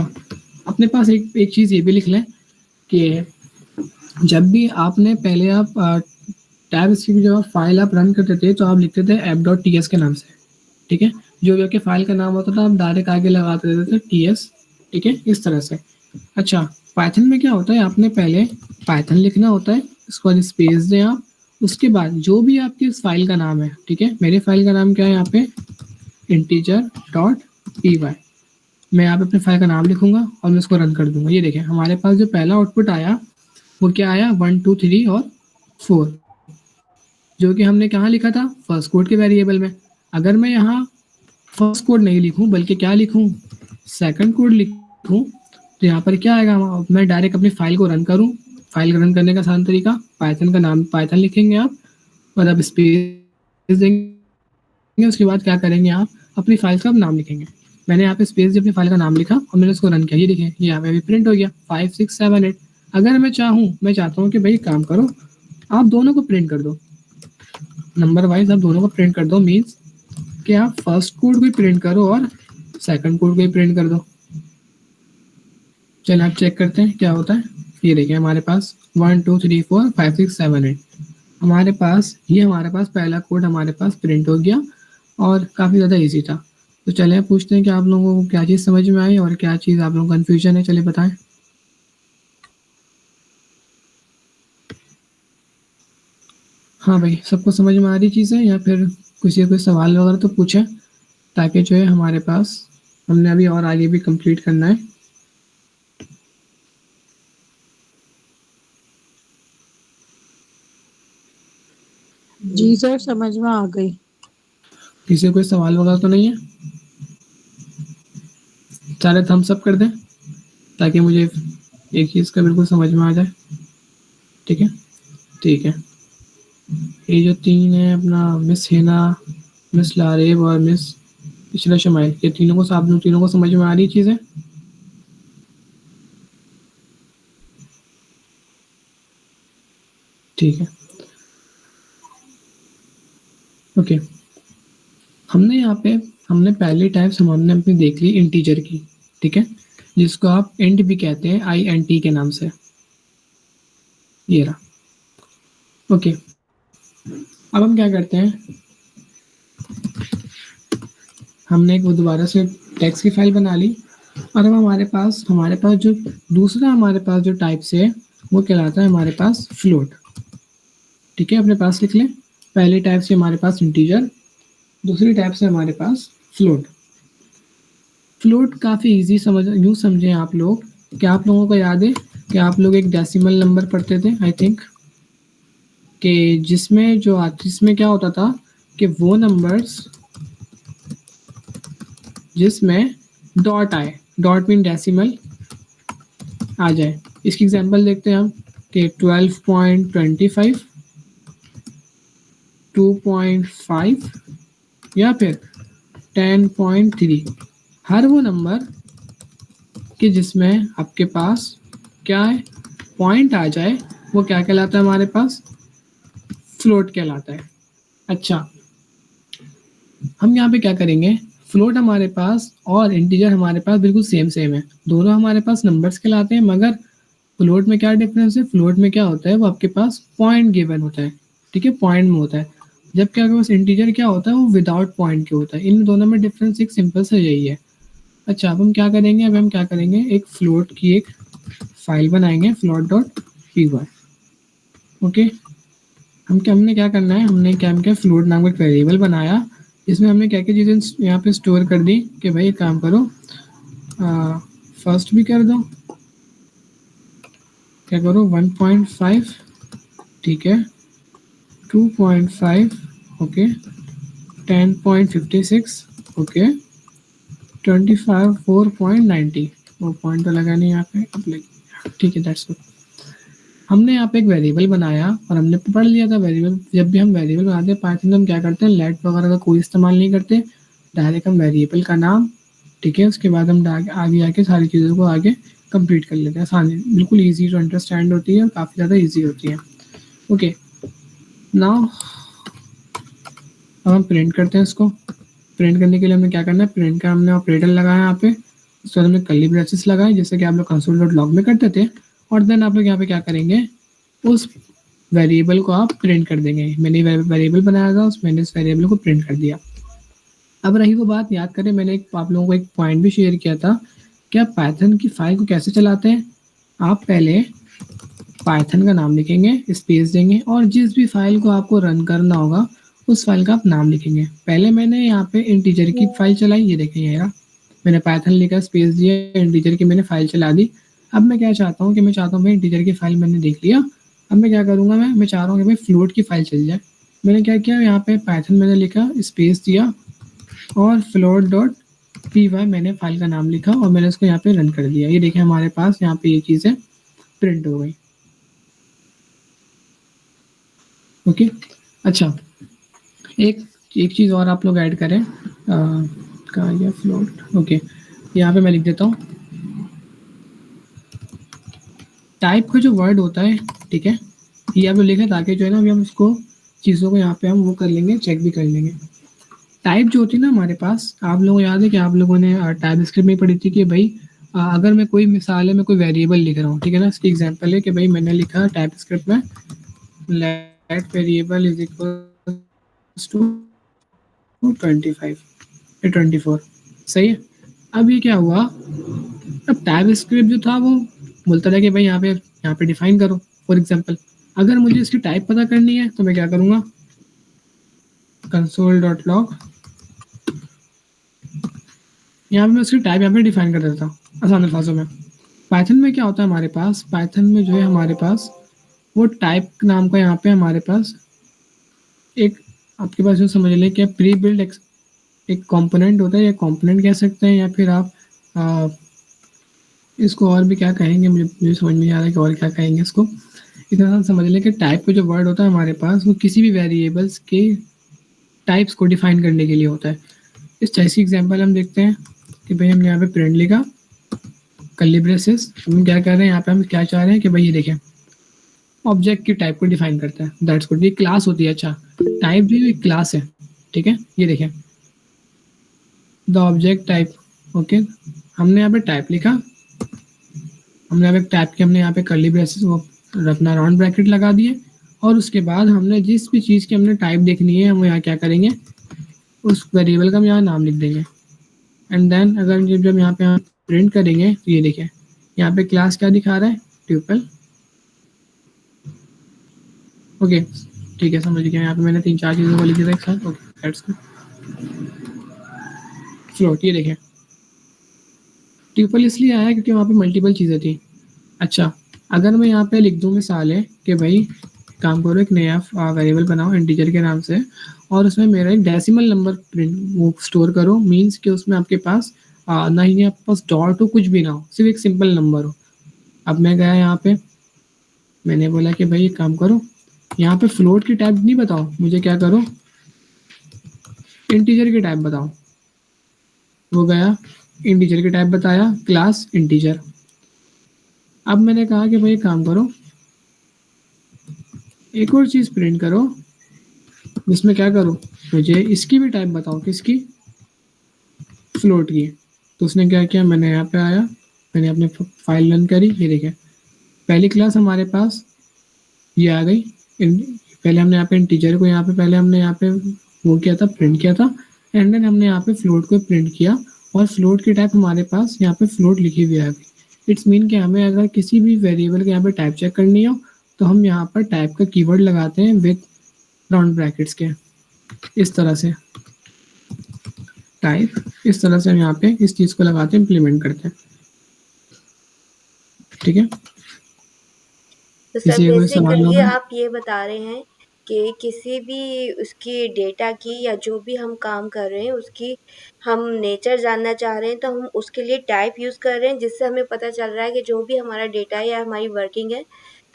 S1: अपने पास एक चीज़ ये भी लिख लें कि जब भी आपने पहले आप टैब स्क्रिप्ट जब आप फाइल आप रन करते थे तो आप लिखते थे app.ts के नाम से, ठीक है। जो भी आपके फाइल का नाम होता था आप डायरेक्ट आगे लगाते देते थे ts, ठीक है, इस तरह से। अच्छा, पाइथन में क्या होता है, आपने पहले पाइथन लिखना होता है, उसके बाद स्पेस दें आप, उसके बाद जो भी आपकी इस फाइल का नाम है, ठीक है, मेरे फाइल का नाम क्या है यहाँ पे, integer.py। मैं यहाँ पे अपने फाइल का नाम लिखूंगा और मैं इसको रन कर दूंगा। ये देखें, हमारे पास जो पहला आउटपुट आया वो क्या आया, 1 2 3 और 4, जो कि हमने कहाँ लिखा था, फर्स्ट कोड के वेरिएबल में। अगर मैं यहाँ फर्स्ट कोड नहीं लिखूँ बल्कि क्या लिखूँ, सेकंड कोड लिखूँ, तो यहाँ पर क्या आएगा, मैं डायरेक्ट अपनी फाइल को रन करूँ। फाइल रन करने का आसान तरीका, पाइथन का नाम पाइथन लिखेंगे आप, और अब स्पेस देंगे, उसके बाद क्या करेंगे, आप अपनी फाइल का नाम लिखेंगे। मैंने यहाँ पे स्पेस से अपनी फाइल का नाम लिखा और मैंने उसको रन किया। ये देखिए, ये यहाँ पे अभी प्रिंट हो गया 5 6 7 8। अगर मैं चाहता हूँ कि भाई काम करो, आप दोनों को प्रिंट कर दो, नंबर वाइज आप दोनों को प्रिंट कर दो, मीन्स कि आप फर्स्ट कोड भी प्रिंट करो और सेकंड कोड भी प्रिंट कर दो। चलिए आप चेक करते हैं क्या होता है। ये देखिए हमारे पास 1 2 3 4 5 6 7 8 हमारे पास पहला कोड हमारे पास प्रिंट हो गया और काफ़ी ज़्यादा ईजी था। तो चलिए पूछते हैं कि आप लोगों को क्या चीज़ समझ में आई और क्या चीज़ आप लोगों को कन्फ्यूजन है, चलिए बताएं। हाँ भाई, सबको समझ में आ रही चीज़ है या फिर किसी कोई सवाल वगैरह तो पूछें, ताकि जो है हमारे पास, हमने अभी और आगे भी कंप्लीट करना है।
S3: जी सर, समझ में आ गई।
S1: किसी कोई सवाल वगैरह तो नहीं है? सारे थम्स अप कर दें ताकि मुझे एक चीज़ का बिल्कुल समझ में आ जाए। ठीक है, ठीक है। ये जो तीन है अपना, मिस हिना, मिस लारेब और मिस पिछला शमाइल, ये तीनों को समझ में आ रही चीज़ें? ठीक है, ओके। हमने पहली टाइप्स हमने अपनी देख ली इंटीजर की, ठीक है, जिसको आप इंट भी कहते हैं, INT के नाम से। ये रहा, ओके। अब हम क्या करते हैं, हमने एक वो दोबारा से टेक्स्ट की फाइल बना ली और अब हमारे पास जो दूसरा हमारे पास जो टाइप्स है वो कहलाता है हमारे पास फ्लोट। ठीक है, अपने पास लिख लें। पहली टाइप से हमारे पास इंटीजर, दूसरी टाइप से हमारे पास फ्लोट। फ्लोट काफ़ी इजी यूँ समझें आप लोग। क्या आप लोगों को याद है कि आप लोग एक डेसिमल नंबर पढ़ते थे, आई थिंक, कि जिसमें क्या होता था कि वो नंबर्स जिसमें डॉट आए, डॉट मीन डेसिमल आ जाए। इसकी एग्जांपल देखते हैं हम कि 12.25, 2.5 या फिर 10.3। हर वो नंबर कि जिसमें आपके पास क्या है, पॉइंट आ जाए, वो क्या कहलाता है हमारे पास, फ्लोट कहलाता है। अच्छा, हम यहाँ पे क्या करेंगे, फ्लोट हमारे पास और इंटीजर हमारे पास बिल्कुल सेम है, दोनों हमारे पास नंबर्स कहलाते हैं, मगर फ्लोट में क्या डिफरेंस है, फ्लोट में क्या होता है, वो आपके पास पॉइंट गिवन होता है। ठीक है, पॉइंट में होता है, जबकि आपके पास इंटीजर क्या होता है, वो विदाउट पॉइंट के होता है। इन दोनों में डिफरेंस एक सिंपल सा यही है। अच्छा, अब हम क्या करेंगे, एक फ्लोट की एक फाइल बनाएंगे, float.py। ओके, हमने क्या करना है, हमने क्या किया, फ्लोट नाम का एक वेरिएबल बनाया, इसमें हमने क्या क्या चीज़ें यहाँ पे स्टोर कर दी कि भाई एक काम करो, फर्स्ट भी कर दो, क्या करो 1.5, ठीक है, 2.5, ओके, 10.56, ओके, 25, 4.90, वो पॉइंट तो लगा नहीं यहाँ पे, अब लग, ठीक है, दैट्स गुड। हमने यहाँ पे एक वेरिएबल बनाया और हमने पढ़ लिया था वेरिएबल। जब भी हम वेरिएबल बनाते हैं पाइथन में, हम क्या करते हैं, लेट वगैरह का कोई इस्तेमाल नहीं करते, डायरेक्ट हम वेरिएबल का नाम, ठीक है, उसके बाद हम आगे आके सारी चीज़ों को आगे कंप्लीट कर लेते हैं आसानी, बिल्कुल ईजी टू अंडरस्टैंड होती है और काफ़ी ज़्यादा ईजी होती है। ओके, नाउ अब हम प्रिंट करते हैं इसको। प्रिंट करने के लिए हमें क्या करना है, प्रिंट का हमने ऑपरेटर लगाया यहाँ पे, उसके बाद हमने कर्ली ब्रेसेस लगाए जैसे कि आप लोग console.log में करते थे, और देन आप लोग यहाँ पे क्या करेंगे, उस वेरिएबल को आप प्रिंट कर देंगे। मैंने वेरिएबल बनाया था, मैंने इस वेरिएबल को प्रिंट कर दिया। अब रही वो बात, याद करें मैंने आप लोगों को एक पॉइंट भी शेयर किया था कि आप पाइथन की फाइल को कैसे चलाते हैं। आप पहले पाइथन का नाम लिखेंगे, स्पेस देंगे, और जिस भी फाइल को आपको रन करना होगा उस फाइल का आप नाम लिखेंगे। पहले मैंने यहाँ पे इंटीजर की फाइल चलाई, ये देखें यार, मैंने पाइथन लिखा, स्पेस दिया, इंटीजर की मैंने फाइल चला दी। अब मैं क्या चाहता हूँ कि मैं चाहता हूँ भाई इंटीजर की फाइल मैंने देख लिया, अब मैं क्या करूँगा, मैं चाह रहा हूँ कि भाई फ्लोट की फाइल चल जाए। मैंने क्या किया, यहाँ पे पाइथन मैंने लिखा, स्पेस दिया और float.py मैंने फाइल का नाम लिखा और मैंने उसको यहाँ पे रन कर दिया। ये देखिए हमारे पास यहाँ पे ये चीज़ें प्रिंट हो गई। ओके, अच्छा, एक एक चीज़ और आप लोग ऐड करें, कहाँ गया फ्लोट, ओके, यहाँ पे मैं लिख देता हूँ टाइप का जो वर्ड होता है, ठीक है, ये आप लोग लिखें ताकि जो है ना अभी हम इसको चीज़ों को यहाँ पे हम वो कर लेंगे, चेक भी कर लेंगे। टाइप जो होती है ना हमारे पास, आप लोगों को याद है कि आप लोगों ने टाइप स्क्रिप्ट में पढ़ी थी कि भाई अगर मैं कोई मिसाल है, मैं कोई वेरिएबल लिख रहा हूँ, ठीक है ना, इसकी एग्जांपल है कि भाई मैंने लिखा टाइप स्क्रिप्ट में let variable is equal to 25 या 24, सही है। अब ये क्या हुआ, अब टाइप स्क्रिप्ट जो था वो बोलता था कि भाई यहाँ पे डिफाइन करो। फॉर एग्जांपल अगर मुझे इसकी टाइप पता करनी है तो मैं क्या करूँगा, console.log, यहाँ पे मैं उसकी टाइप यहाँ पे डिफाइन कर देता हूँ आसान अल्फाजों में। पाइथन में क्या होता है हमारे पास, पाइथन में जो है हमारे पास वो टाइप नाम का यहाँ पे हमारे पास एक, आपके पास जो समझ लें कि प्री बिल्ड एक कंपोनेंट होता है, या कंपोनेंट कह सकते हैं, या फिर आप आ, इसको और भी क्या कहेंगे, मुझे समझ में नहीं आ रहा है कि और क्या कहेंगे इसको। इतना सा समझ लें कि टाइप का जो वर्ड होता है हमारे पास वो किसी भी वेरिएबल्स के टाइप्स को डिफाइन करने के लिए होता है। इस जैसी एग्जांपल हम देखते हैं कि भाई हमने यहाँ पे प्रिंट लिखा कर्ली ब्रेसेस, हम क्या कर रहे हैं यहाँ पे, हम क्या चाह रहे हैं कि भाई ये देखें ऑब्जेक्ट की टाइप को डिफाइन करता है, दैट्स गुड, ये क्लास होती है। अच्छा, टाइप जो एक क्लास है, ठीक है, ये देखें द ऑब्जेक्ट टाइप, ओके। हमने यहाँ पे टाइप लिखा, हमने यहाँ पे टाइप के, हमने यहाँ पे कर्ली ब्रेसेस वो अपना राउंड ब्रैकेट लगा दिए, और उसके बाद हमने जिस भी चीज़ की हमने टाइप देखनी है हम यहाँ क्या करेंगे, उस वेरिएबल का हम यहाँ नाम लिख देंगे। एंड देन अगर जब यहाँ पे हम प्रिंट करेंगे तो ये देखें यहाँ पे क्लास क्या दिखा रहा है, ट्यूपल, ओके, ठीक है, समझ गया। यहाँ पे मैंने 3-4 चीज़ों को लिख दिया था एक साथ, ओके दैट्स गुड। फ्लोट, ये देखें ट्यूपल इसलिए आया क्योंकि वहाँ पे मल्टीपल चीज़ें थी। अच्छा, अगर मैं यहाँ पे लिख दूँ मिसाल है कि भाई काम करो एक नया वेरिएबल बनाओ इंटीजर के नाम से, और उसमें मेरा एक डेसिमल नंबर प्रिंट वो स्टोर करो, मीन्स कि उसमें आपके पास ना ही आपके पास डॉट हो, कुछ भी ना हो, सिर्फ एक सिंपल नंबर हो। अब मैं गया यहाँ पे, मैंने बोला कि भाई एक काम करो, यहाँ पे फ्लोट की टाइप नहीं बताओ मुझे, क्या करो इंटीजर की टाइप बताओ। वो गया इंटीजर की टाइप बताया, क्लास इंटीजर। अब मैंने कहा कि भाई एक काम करो, एक और चीज़ प्रिंट करो जिसमें क्या करो, मुझे इसकी भी टाइप बताओ, किसकी, फ्लोट की। तो उसने क्या किया, मैंने यहाँ पे आया, मैंने अपने फाइल रन करी, ये देखें पहली क्लास हमारे पास ये आ गई। पहले हमने यहाँ पे इंटीजर को यहाँ पे पहले हमने यहाँ पे वो किया था, प्रिंट किया था, एंड देन हमने यहाँ पे फ्लोट को प्रिंट किया, और फ्लोट की टाइप हमारे पास यहाँ पे फ्लोट लिखी हुई आ गई। इट्स मीन कि हमें अगर किसी भी वेरिएबल के यहाँ पे टाइप चेक करनी हो तो हम यहाँ पर टाइप का कीवर्ड लगाते हैं विद राउंड ब्रैकेट्स के, इस तरह से टाइप, इस तरह से हम यहाँ पे इस चीज़ को लगाते हैं, इम्प्लीमेंट करते हैं, ठीक है।
S2: तो सर
S1: इसी कोई सवाल
S2: बेसिकली
S1: होगा।
S2: आप ये बता रहे हैं कि किसी भी उसकी डेटा की या जो भी हम काम कर रहे हैं उसकी हम नेचर जानना चाह रहे हैं, तो हम उसके लिए टाइप यूज़ कर रहे हैं, जिससे हमें पता चल रहा है कि जो भी हमारा डेटा है या हमारी वर्किंग है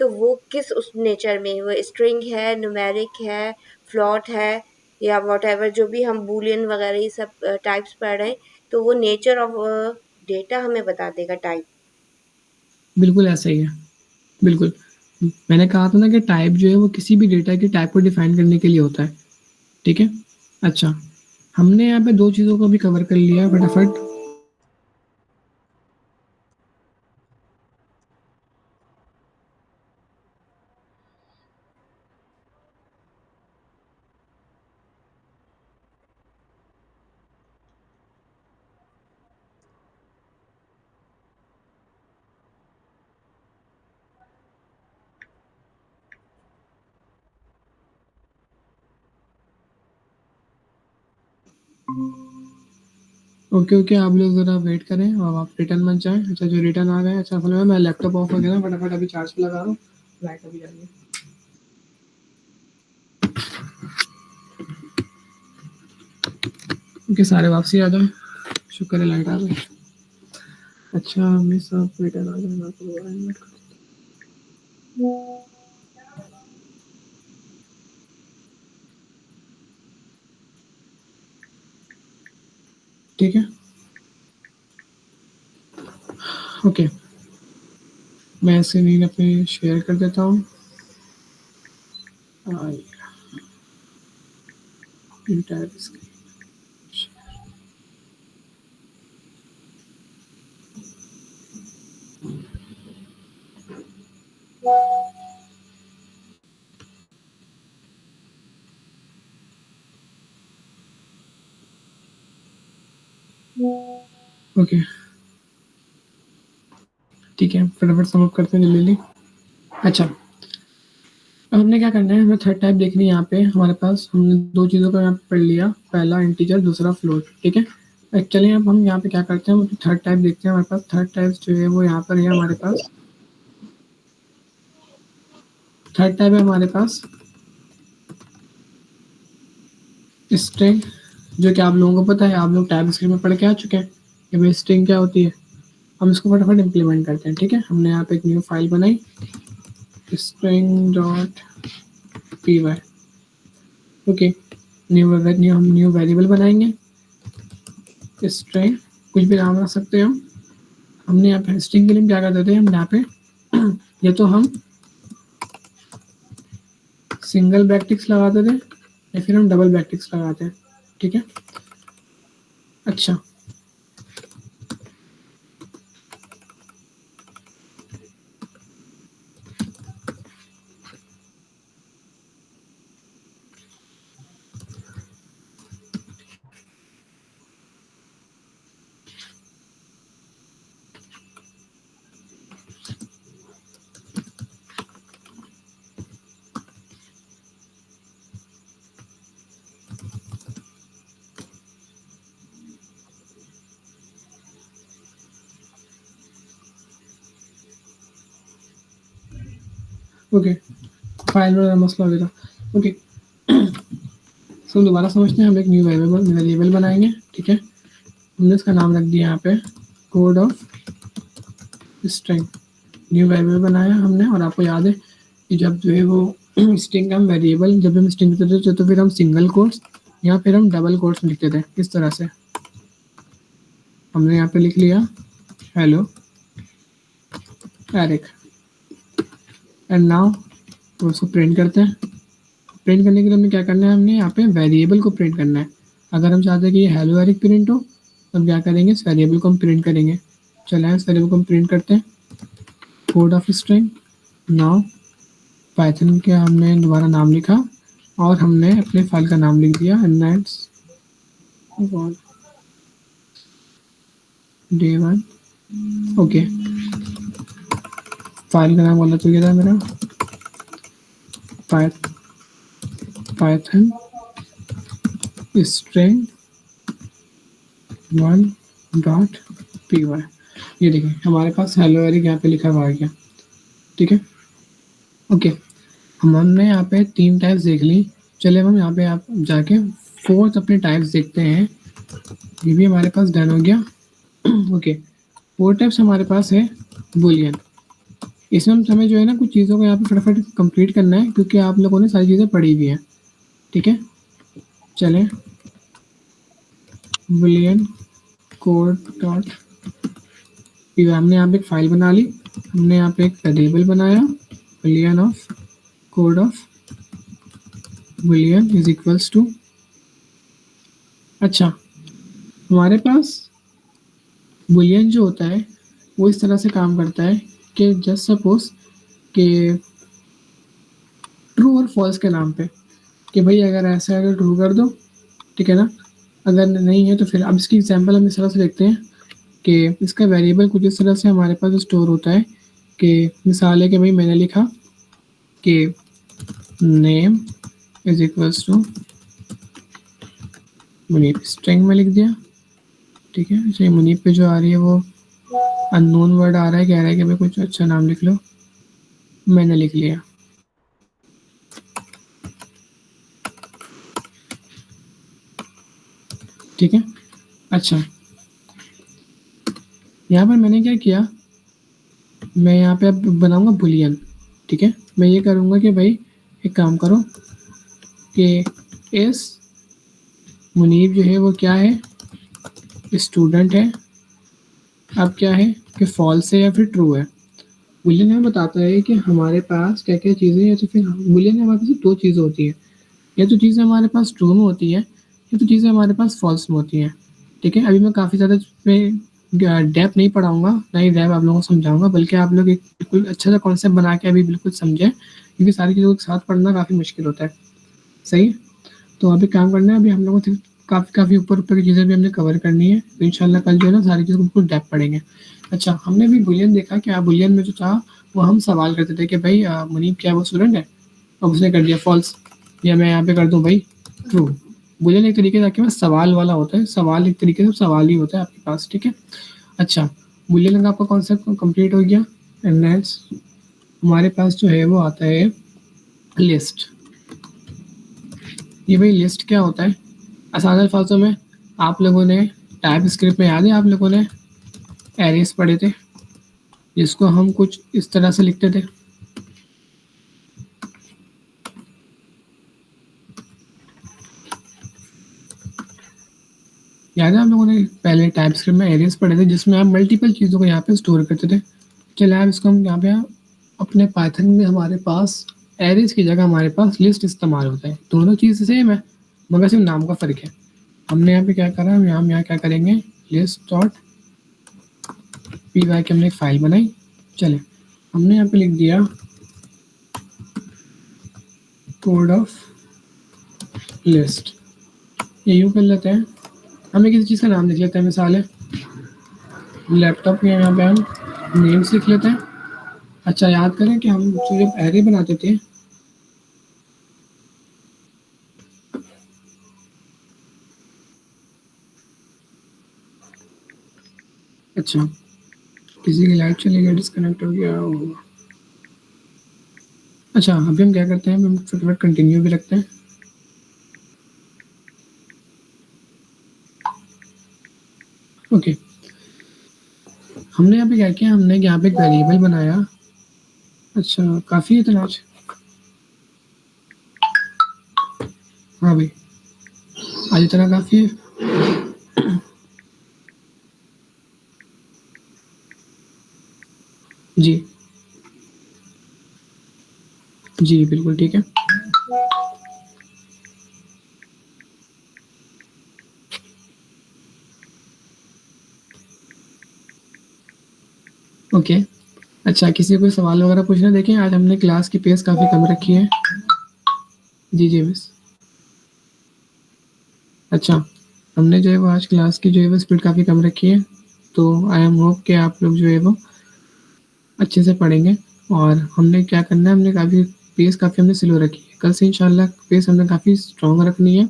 S2: तो वो किस उस नेचर में, वो स्ट्रिंग है, न्यूमेरिक है, फ्लोट है, या व्हाटएवर जो भी हम बूलियन वगैरह ये सब टाइप्स पढ़ रहे हैं, तो वो नेचर ऑफ डेटा हमें बता देगा टाइप।
S1: बिल्कुल ऐसा ही है, बिल्कुल। मैंने कहा था ना कि टाइप जो है वो किसी भी डेटा की टाइप को डिफाइन करने के लिए होता है, ठीक है। अच्छा, हमने यहाँ पे 2 चीज़ों को भी कवर कर लिया फटाफट। ओके ओके, आप लोग ज़रा वेट करें और आप रिटर्न मत जाएं। अच्छा, जो रिटर्न आ गए, अच्छा असल में मैं लैपटॉप ऑफ हो गया ना, फटाफट अभी चार्ज पे लगा रहा हूँ, लाइट अभी जाएगी। ओके, सारे वापसी आ जाए, शुक्र है लाइट आ गई। अच्छा, मैं सब रिटर्न आ जाए, मैं आपको दोबारा इन्वाइट कर, ठीक है। ओके, मैं स्क्रीन अपनी शेयर कर देता हूँ। entire screen. ओके ठीक है, फटाफट सम अप करते हैं जल्दी। अच्छा, अब हमने क्या करना है, हमें थर्ड टाइप देखनी है। यहाँ पे हमारे पास हमने दो चीज़ों को यहाँ पे पढ़ लिया, पहला इंटीजर, दूसरा फ्लोट। ठीक है, चलिए अब हम यहाँ पे क्या करते हैं, थर्ड टाइप देखते हैं। हमारे पास थर्ड टाइप जो है वो यहाँ पर है हमारे पास। थर्ड टाइप है हमारे पास स्ट्रिंग, जो कि आप लोगों को पता है, आप लोग टाइप स्क्रीन में पढ़ के आ चुके हैं कि भाई स्ट्रिंग क्या होती है। हम इसको फटाफट इम्प्लीमेंट करते हैं। ठीक है, हमने यहाँ पे एक न्यू फाइल बनाई, string.py। ओके, न्यू वेरिएबल बनाएंगे, स्ट्रिंग, कुछ भी नाम रख सकते हो। हमने यहाँ पे स्ट्रिंग के लिए क्या कर देते हैं, हम यहाँ पे या तो हम सिंगल ब्रैकेट्स लगाते थे या फिर हम डबल ब्रैकेट्स लगाते हैं। ठीक है, अच्छा ओके, फाइल में मसला हो गया। ओके सो दोबारा समझते हैं, हम एक न्यू वेरिएबल बनाएंगे। ठीक है, हमने इसका नाम रख दिया यहाँ पे code of string. New variable बनाया हमने, और आपको याद है कि जब जो है वो स्ट्रिंग का हम वेरिएबल, जब हम स्ट्रिंग लिखते थे तो फिर हम सिंगल कोट्स या फिर हम डबल कोट्स लिखते थे। इस तरह से हमने यहाँ पे लिख लिया हेलो एरिक, एंड नाउ तो उसको प्रिंट करते हैं। प्रिंट करने के लिए हमें क्या करना है, हमने यहाँ पे वेरिएबल को प्रिंट करना है। अगर हम चाहते हैं कि ये हेलो एरिक प्रिंट हो तो हम क्या करेंगे, इस वेरिएबल को हम प्रिंट करेंगे। चलें इस वेरिएबल को हम प्रिंट करते हैं, code of string. Now Python के हमने दोबारा नाम लिखा और हमने अपने फाइल का नाम लिख दिया day1। ओके, फाइल का नाम बोलना चाहिए था मेरा पाइथन स्ट्रिंग 1.py। ये देखिए हमारे पास हेलो एरिक यहाँ पे लिखा हुआ आ गया। ठीक है, ओके, हमने यहाँ पे 3 टाइप्स देख ली। चलिए हम यहाँ पे आप जाके फोर्थ अपने टाइप्स देखते हैं। ये भी हमारे पास डन हो गया। ओके, 4 टाइप्स हमारे पास है बुलियन। इसमें हमें जो है ना कुछ चीज़ों को यहाँ पे फटाफट कंप्लीट करना है, क्योंकि आप लोगों ने सारी चीज़ें पढ़ी हुई हैं। ठीक है, चलें बुलियन कोड डॉट पी, हमने यहाँ पे एक फाइल बना ली। हमने यहाँ पे एक वेरिएबल बनाया boolean of code of boolean is equals to. अच्छा, हमारे पास बुलियन जो होता है वो इस तरह से काम करता है कि जस्ट सपोज कि ट्रू और फॉल्स के नाम पे, कि भाई अगर ऐसा है तो ट्रू कर दो, ठीक है ना, अगर नहीं है तो फिर। अब इसकी एग्जांपल हम इस तरह से देखते हैं कि इसका वेरिएबल कुछ इस तरह से हमारे पास स्टोर होता है कि मिसाल है कि भाई मैंने लिखा कि name is equals to Munib, string में लिख दिया। ठीक है, अच्छा मुनीब पे जो आ रही है वो अननोन वर्ड आ रहा है, कह रहा है कि भाई कुछ अच्छा नाम लिख लो, मैंने लिख लिया। ठीक है, अच्छा यहाँ पर मैंने क्या किया, मैं यहाँ पे अब बनाऊंगा बुलियन। ठीक है, मैं ये करूँगा कि भाई एक काम करो कि इस मुनीब जो है वो क्या है, स्टूडेंट है। अब क्या है कि फॉल्स है या फिर ट्रू है। बुलियन हमें बताता है कि हमारे पास क्या क्या चीज़ें, या तो फिर बुलियन में हमारे पास 2 चीज़ें होती हैं, या तो चीज़ें हमारे पास ट्रू में होती है ये तो चीज़ें हमारे पास फॉल्स में होती हैं, ठीक है। अभी मैं काफ़ी ज़्यादा इसमें डेप्थ नहीं पढ़ाऊँगा, ना ही डेप्थ आप लोगों को समझाऊँगा, बल्कि आप लोग एक बिल्कुल अच्छा सा कॉन्सेप्ट बना के अभी बिल्कुल समझें, क्योंकि सारी चीज़ों को एक साथ पढ़ना काफ़ी मुश्किल होता है, सही है? तो अभी काम करना है, अभी हम लोगों को काफ़ी ऊपर-ऊपर की चीज़ें भी हमने कवर करनी है, तो इंशाल्लाह कल जो है ना सारी चीज़ों को बिल्कुल डेप्थ पढ़ेंगे। अच्छा, हमने अभी बुलियन देखा, क्या बुलियन में जो था, वो हम सवाल करते थे कि भाई मुनीब क्या वो स्टूडेंट है? अब उसने कर दिया फॉल्स, या मैं यहाँ पे कर दूँ भाई ट्रू। बुलियन एक तरीके से आपके पास सवाल वाला होता है, सवाल एक तरीके से सवाल ही होता है आपके पास, ठीक है। अच्छा, बुलियन का आपका कॉन्सेप्ट कंप्लीट हो गया। एंड नेक्स्ट हमारे पास जो है वो आता है लिस्ट। ये भाई लिस्ट क्या होता है? आसान अल्फाजों में आप लोगों ने टाइप स्क्रिप्ट में, याद है आप लोगों ने एरेस पढ़े थे, जिसको हम कुछ इस तरह से लिखते थे। याद है आप लोगों ने पहले टाइप स्क्रिप्ट में एरेस पढ़े थे, जिसमें आप मल्टीपल चीज़ों को यहाँ पे स्टोर करते थे। चलिए आप इसको हम यहाँ पे अपने पाइथन में हमारे पास एरेस की जगह हमारे पास लिस्ट इस्तेमाल होता है। दोनों चीज़ सेम है, मगर सिर्फ नाम का फ़र्क है। हमने यहाँ पे क्या करा, हम यहाँ क्या करेंगे, लिस्ट डॉट पी वाई की हमने एक फाइल बनाई। चले, हमने यहाँ पे लिख दिया कोड ऑफ लिस्ट। ये यूँ कर लेते हैं, हमें किसी चीज़ का नाम लिख लेते हैं, मिसाल है लैपटॉप के, यहाँ पे हम नेम्स लिख लेते हैं। अच्छा, याद करें कि हम जब एरे बनाते थे, अच्छा किसी की लाइट चली गई, डिस्कनेक्ट हो गया होगा। अच्छा, अभी हम क्या करते हैं, हम फटाफट कंटिन्यू भी रखते हैं। ओके, हमने यहाँ पे क्या किया, हमने यहाँ पे एक वेरिएबल बनाया। अच्छा, काफ़ी है तनाज। हाँ भाई, आज इतना काफ़ी है। जी जी बिल्कुल ठीक है। ओके, अच्छा किसी को सवाल वगैरह पूछना? देखें आज हमने क्लास की पेस काफ़ी कम रखी है। जी जी बस, अच्छा हमने जो है वो आज क्लास की जो है वो स्पीड काफ़ी कम रखी है, तो आई एम होप कि आप लोग जो है वो अच्छे से पढ़ेंगे। और हमने क्या करना है, हमने काफ़ी हमने स्लो रखी है। कल से इंशाल्लाह पेस हमने काफ़ी स्ट्रॉन्ग रखनी है,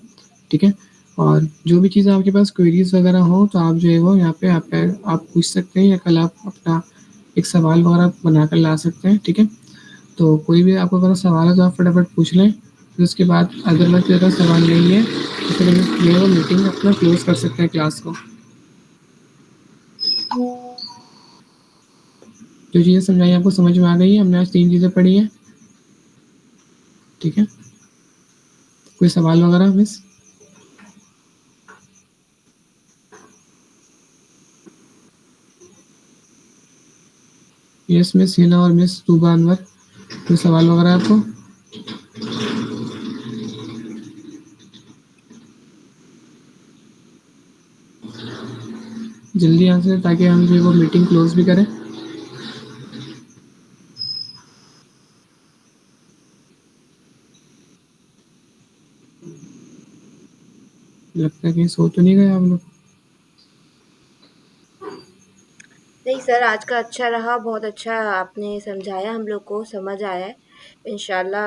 S1: ठीक है। और जो भी चीज़ें आपके पास क्वेरीज वगैरह हो, तो आप जो है वो यहाँ पे आप पूछ सकते हैं, या कल आप अपना एक सवाल वगैरह बनाकर ला सकते हैं, ठीक है। तो कोई भी आपको अगर सवाल है तो आप फटाफट पूछ लें, फिर उसके बाद अगर कोई अगर सवाल नहीं है तो फिर हम जो है वो मीटिंग अपना क्लोज कर सकते हैं क्लास को। जो चीज़ें समझाई आपको समझ में आ गई है? हमने आज 3 चीज़ें पढ़ी हैं, ठीक है। कोई सवाल वगैरह मिस? यस मिस हिना और मिस तूबा अनवर, कोई सवाल वगैरह आपको? जल्दी आंसर, ताकि हम जो है वो मीटिंग क्लोज भी करें। लगता है कहीं सो तो नहीं गए आप लोग?
S2: नहीं सर, आज का अच्छा रहा, बहुत अच्छा आपने समझाया, हम लोग को समझ आया है। इंशाल्लाह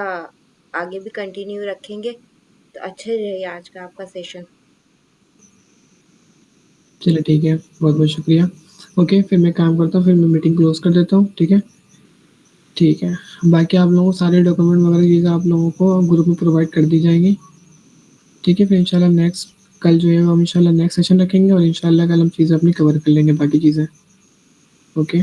S2: आगे भी कंटिन्यू रखेंगे, तो अच्छे रहे आज का आपका सेशन।
S1: चलिए ठीक है, बहुत बहुत शुक्रिया। ओके, फिर मैं काम करता हूँ, फिर मैं मीटिंग क्लोज कर देता हूँ, ठीक है। ठीक है, बाकी आप लोगों को सारे डॉक्यूमेंट वगैरह चीज़ें आप लोगों को ग्रुप में प्रोवाइड कर दी जाएंगी, ठीक है। फिर इंशाल्लाह नेक्स्ट कल जो है हम इंशाल्लाह नेक्स्ट सेशन रखेंगे, और इंशाल्लाह कल हम चीज़ें अपनी कवर कर लेंगे, बाकी चीज़ें। ओके।